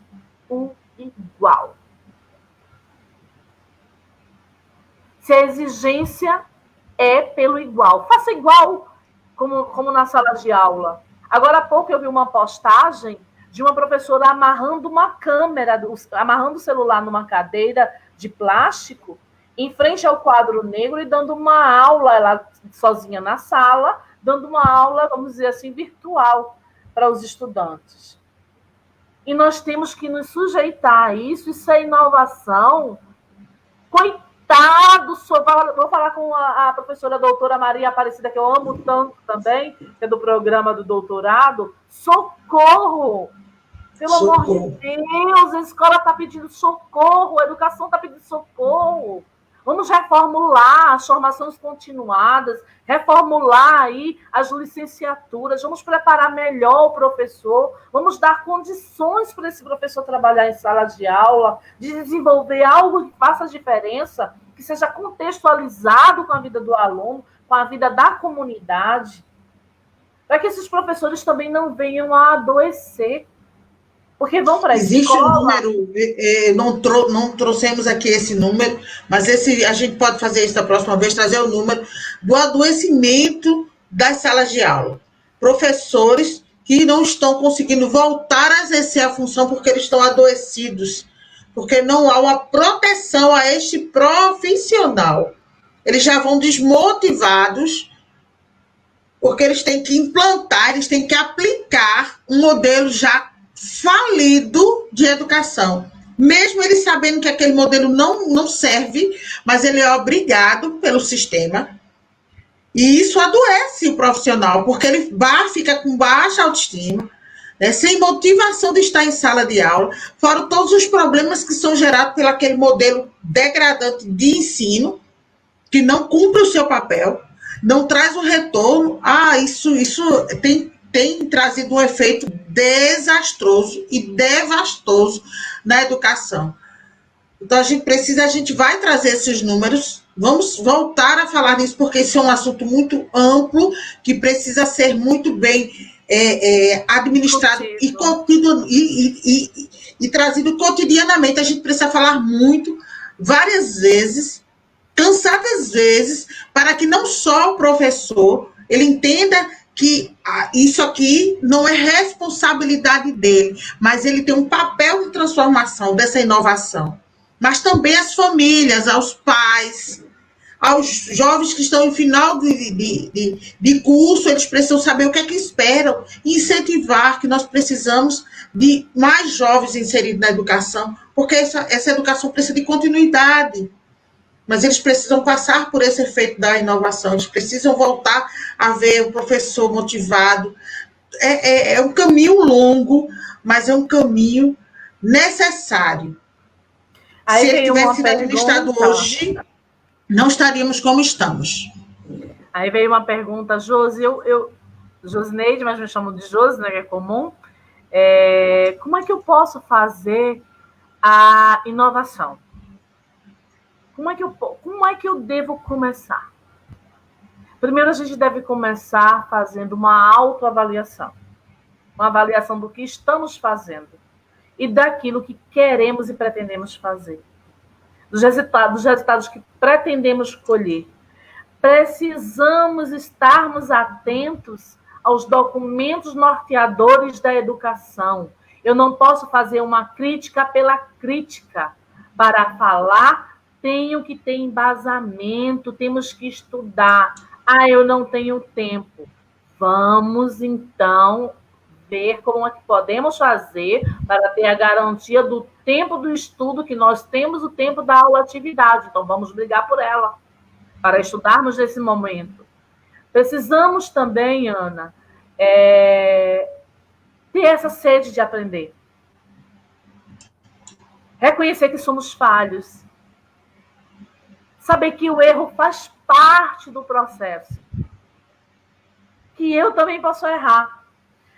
o igual? Se a exigência é pelo igual. Faça igual, como na sala de aula. Agora há pouco eu vi uma postagem de uma professora amarrando uma câmera, amarrando o celular numa cadeira de plástico, em frente ao quadro negro e dando uma aula, ela sozinha na sala, dando uma aula, vamos dizer assim, virtual para os estudantes. E nós temos que nos sujeitar a isso. Isso é inovação. Coitado, vou falar com a professora doutora Maria Aparecida, que eu amo tanto também, que é do programa do doutorado. Socorro! Pelo amor de Deus, a escola está pedindo socorro, a educação está pedindo socorro. Vamos reformular as formações continuadas, reformular aí as licenciaturas, vamos preparar melhor o professor, vamos dar condições para esse professor trabalhar em sala de aula, de desenvolver algo que faça diferença, que seja contextualizado com a vida do aluno, com a vida da comunidade, para que esses professores também não venham a adoecer. Porque vão para a escola... Existe um número, não trouxemos aqui esse número, mas a gente pode fazer isso da próxima vez, trazer o número do adoecimento das salas de aula. Professores que não estão conseguindo voltar a exercer a função porque eles estão adoecidos, porque não há uma proteção a este profissional. Eles já vão desmotivados, porque eles têm que implantar, eles têm que aplicar um modelo já falido de educação. Mesmo eles sabendo que aquele modelo não serve, mas ele é obrigado pelo sistema. E isso adoece o profissional, porque ele fica com baixa autoestima, né, sem motivação de estar em sala de aula, fora todos os problemas que são gerados pelo aquele modelo degradante de ensino, que não cumpre o seu papel, não traz o retorno. Isso tem trazido um efeito desastroso e devastoso na educação. Então, a gente vai trazer esses números, vamos voltar a falar nisso, porque isso é um assunto muito amplo, que precisa ser muito bem administrado e trazido cotidianamente. A gente precisa falar muito, várias vezes, cansadas vezes, para que não só o professor ele entenda que isso aqui não é responsabilidade dele, mas ele tem um papel de transformação dessa inovação. Mas também as famílias, aos pais, aos jovens que estão em final de curso, eles precisam saber o que é que esperam e incentivar, que nós precisamos de mais jovens inseridos na educação, porque essa educação precisa de continuidade. Mas eles precisam passar por esse efeito da inovação, eles precisam voltar a ver o professor motivado. É um caminho longo, mas é um caminho necessário. Aí Se ele tivesse sido pergunta... administrado hoje, não estaríamos como estamos. Aí veio uma pergunta, Josi, Josineide, mas me chamam de Josi, né, que é comum. Como é que eu posso fazer a inovação? Como é que eu devo começar? Primeiro, a gente deve começar fazendo uma autoavaliação. Uma avaliação do que estamos fazendo e daquilo que queremos e pretendemos fazer. Dos resultados que pretendemos colher. Precisamos estarmos atentos aos documentos norteadores da educação. Eu não posso fazer uma crítica pela crítica. Para falar, tenho que ter embasamento, temos que estudar. Eu não tenho tempo. Vamos, então, ver como é que podemos fazer para ter a garantia do tempo do estudo, que nós temos o tempo da aula-atividade. Então, vamos brigar por ela, para estudarmos nesse momento. Precisamos também, Ana, ter essa sede de aprender. Reconhecer que somos falhos. Saber que o erro faz parte do processo. Que eu também posso errar.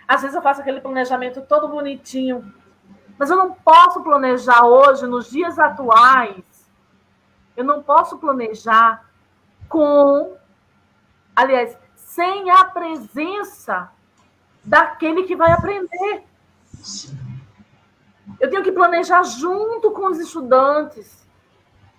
Às vezes eu faço aquele planejamento todo bonitinho, mas eu não posso planejar hoje, nos dias atuais, eu não posso planejar sem a presença daquele que vai aprender. Eu tenho que planejar junto com os estudantes.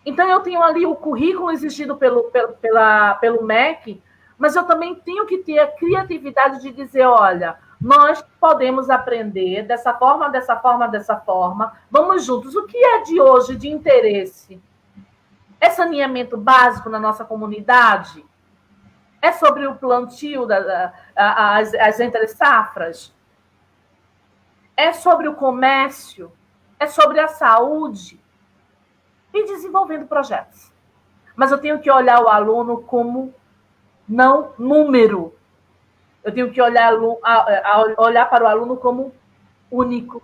Então, eu tenho ali o currículo exigido pelo MEC, mas eu também tenho que ter a criatividade de dizer, olha, nós podemos aprender dessa forma, dessa forma, dessa forma. Vamos juntos. O que é de hoje de interesse? É saneamento básico na nossa comunidade? É sobre o plantio, as entre-safras? É sobre o comércio? É sobre a saúde? E desenvolvendo projetos. Mas eu tenho que olhar o aluno como não número. Eu tenho que olhar para o aluno como único.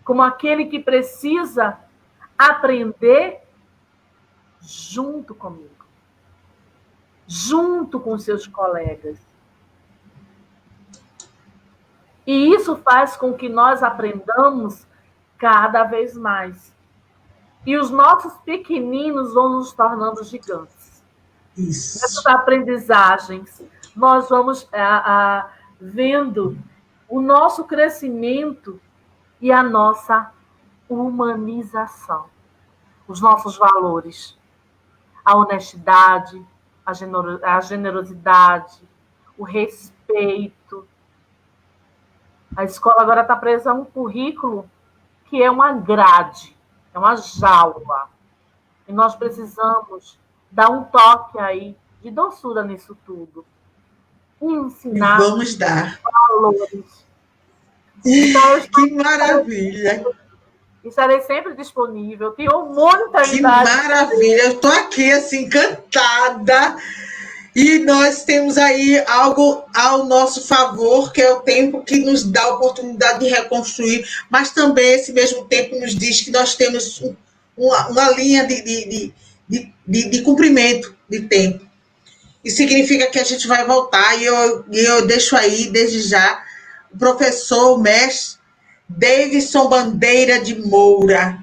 Como aquele que precisa aprender junto comigo. Junto com seus colegas. E isso faz com que nós aprendamos cada vez mais. E os nossos pequeninos vão nos tornando gigantes. Isso. Nessas aprendizagens, nós vamos vendo o nosso crescimento e a nossa humanização. Os nossos valores. A honestidade, a generosidade, o respeito. A escola agora está presa a um currículo que é uma grade, é uma jaula. E nós precisamos dar um toque aí de doçura nisso tudo. Ensinar vamos dar valores. Então, que maravilha! Estarei sempre disponível. Tenho muita idade. Que maravilha! Eu estou aqui, assim, encantada. E nós temos aí algo ao nosso favor, que é o tempo que nos dá a oportunidade de reconstruir, mas também esse mesmo tempo nos diz que nós temos uma linha de cumprimento de tempo. Isso significa que a gente vai voltar, e eu deixo aí, desde já, o professor, o mestre Davidson Bandeira de Moura.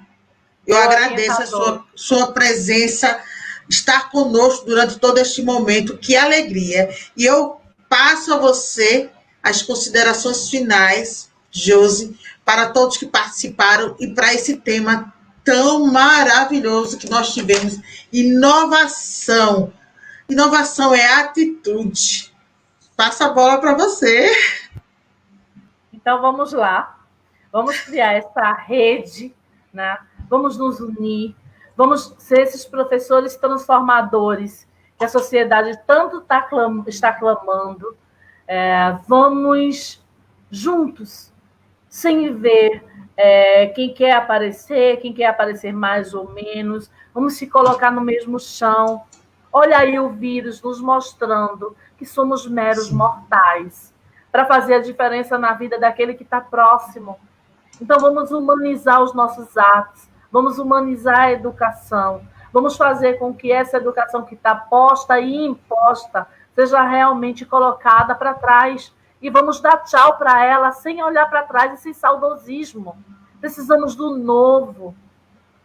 Eu agradeço a sua presença, estar conosco durante todo este momento. Que alegria. E eu passo a você as considerações finais, Josi, para todos que participaram e para esse tema tão maravilhoso que nós tivemos. Inovação. Inovação é atitude. Passa a bola para você. Então, vamos lá. Vamos criar essa rede, né? Vamos nos unir. Vamos ser esses professores transformadores que a sociedade tanto está clamando. Vamos juntos, sem ver quem quer aparecer mais ou menos. Vamos se colocar no mesmo chão. Olha aí o vírus nos mostrando que somos meros mortais, para fazer a diferença na vida daquele que está próximo. Então, vamos humanizar os nossos atos, vamos humanizar a educação, vamos fazer com que essa educação que está posta e imposta seja realmente colocada para trás. E vamos dar tchau para ela sem olhar para trás e sem saudosismo. Precisamos do novo.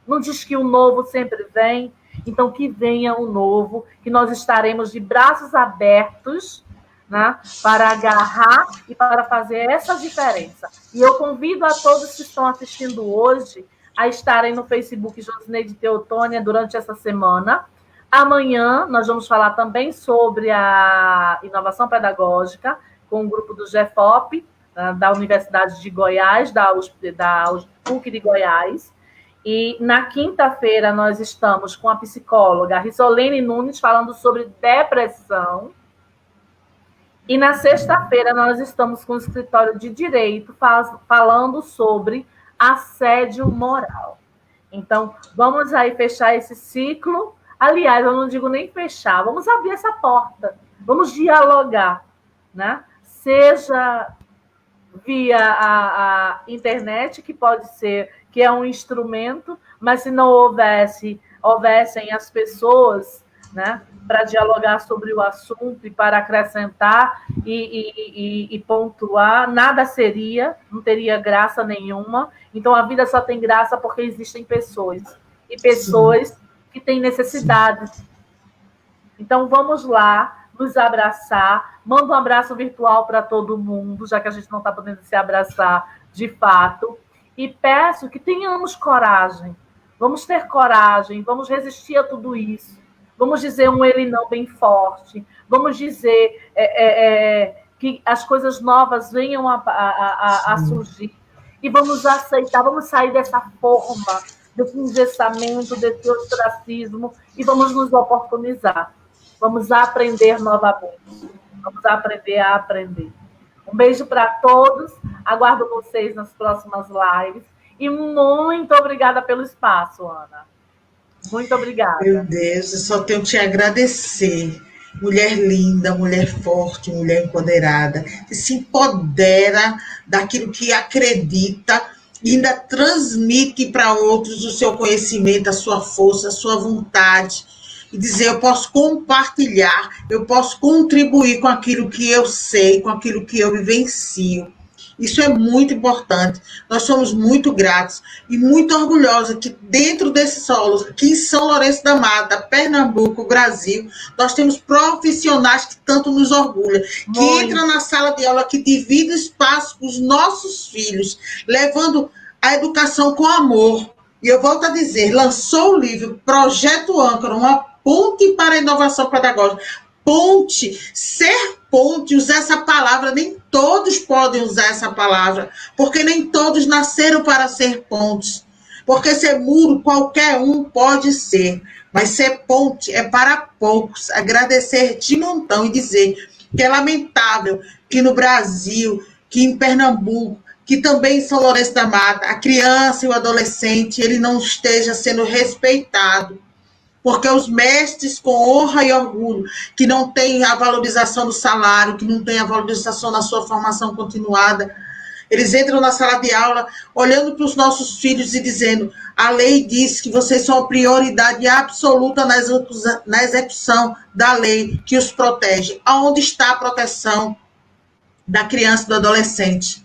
Não diz que o novo sempre vem, então que venha o novo, que nós estaremos de braços abertos, né, para agarrar e para fazer essa diferença. E eu convido a todos que estão assistindo hoje a estarem no Facebook Josineide Teotônia durante essa semana. Amanhã nós vamos falar também sobre a inovação pedagógica com o grupo do GEFOP, da Universidade de Goiás, da PUC de Goiás. E na quinta-feira nós estamos com a psicóloga Rissolene Nunes falando sobre depressão. E na sexta-feira nós estamos com o escritório de Direito falando sobre assédio moral. Então, vamos aí fechar esse ciclo. Aliás, eu não digo nem fechar, vamos abrir essa porta, vamos dialogar, né? Seja via a internet, que pode ser, que é um instrumento, mas se não houvessem as pessoas, né, para dialogar sobre o assunto e para acrescentar e pontuar, nada seria, não teria graça nenhuma. Então, a vida só tem graça porque existem pessoas, e pessoas Sim. que têm necessidades. Sim. Então, vamos lá, nos abraçar. Manda um abraço virtual para todo mundo, já que a gente não está podendo se abraçar de fato. E peço que tenhamos coragem. Vamos ter coragem, vamos resistir a tudo isso. Vamos dizer um ele não bem forte. Vamos dizer que as coisas novas venham a surgir. E vamos aceitar, vamos sair dessa forma, desse engessamento, desse ostracismo, e vamos nos oportunizar. Vamos aprender novamente. Vamos aprender a aprender. Um beijo para todos. Aguardo vocês nas próximas lives. E muito obrigada pelo espaço, Ana. Muito obrigada. Meu Deus, eu só tenho que te agradecer. Mulher linda, mulher forte, mulher empoderada, que se empodera daquilo que acredita e ainda transmite para outros o seu conhecimento, a sua força, a sua vontade. E dizer, eu posso compartilhar, eu posso contribuir com aquilo que eu sei, com aquilo que eu vivencio. Isso é muito importante. Nós somos muito gratos e muito orgulhosos que dentro desse solo, aqui em São Lourenço da Mata, Pernambuco, Brasil, nós temos profissionais que tanto nos orgulham, que entram na sala de aula, que dividem espaço com os nossos filhos, levando a educação com amor. E eu volto a dizer, lançou o livro Projeto Âncora, uma ponte para a inovação pedagógica. Ponte, ser ponte, usar essa palavra, nem todos podem usar essa palavra, porque nem todos nasceram para ser pontes. Porque ser muro, qualquer um pode ser, mas ser ponte é para poucos. Agradecer de montão e dizer que é lamentável que no Brasil, que em Pernambuco, que também em São Lourenço da Mata, a criança e o adolescente, ele não esteja sendo respeitado. Porque os mestres com honra e orgulho, que não têm a valorização do salário, que não têm a valorização na sua formação continuada, eles entram na sala de aula olhando para os nossos filhos e dizendo, a lei diz que vocês são a prioridade absoluta na execução da lei que os protege. Aonde está a proteção da criança e do adolescente?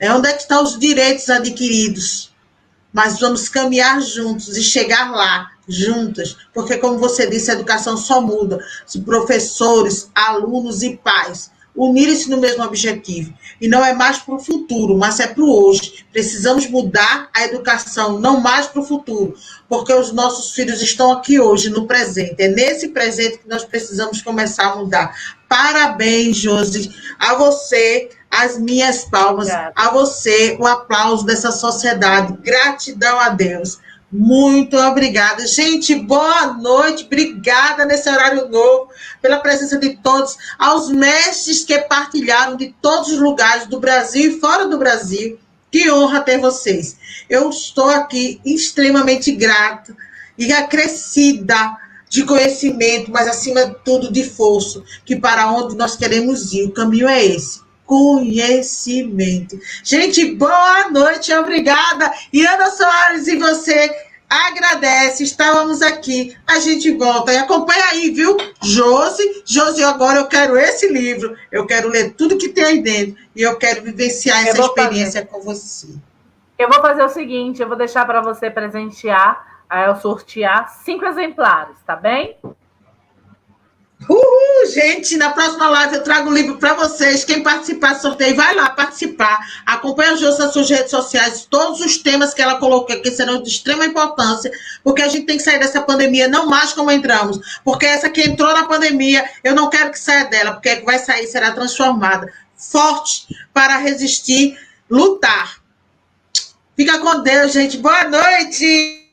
Onde é que estão os direitos adquiridos? Mas vamos caminhar juntos e chegar lá, juntas, porque, como você disse, a educação só muda se professores, alunos e pais unirem-se no mesmo objetivo. E não é mais para o futuro, mas é para o hoje. Precisamos mudar a educação, não mais para o futuro, porque os nossos filhos estão aqui hoje, no presente. É nesse presente que nós precisamos começar a mudar. Parabéns, Josi, a você, as minhas palmas, Obrigada. A você, o aplauso dessa sociedade. Gratidão a Deus. Muito obrigada. Gente, boa noite. Obrigada nesse horário novo, pela presença de todos, aos mestres que partilharam de todos os lugares do Brasil e fora do Brasil. Que honra ter vocês. Eu estou aqui extremamente grata e acrescida de conhecimento, mas acima de tudo de força, que para onde nós queremos ir, o caminho é esse. conhecimento. Gente, boa noite, obrigada. E Ana Soares, e você agradece, estávamos aqui, a gente volta e acompanha aí, viu? Josi, agora eu quero esse livro, eu quero ler tudo que tem aí dentro e eu quero vivenciar essa experiência com você. Eu vou fazer o seguinte, eu vou deixar para você presentear, eu sortear 5 exemplares, tá bem? Gente, na próxima live eu trago o livro para vocês. Quem participar do sorteio, vai lá participar. Acompanha a Josi nas suas redes sociais. Todos os temas que ela colocou aqui serão de extrema importância, porque a gente tem que sair dessa pandemia, não mais como entramos. Porque essa que entrou na pandemia, eu não quero que saia dela, porque vai sair, será transformada. Forte para resistir, lutar. Fica com Deus, gente. Boa noite!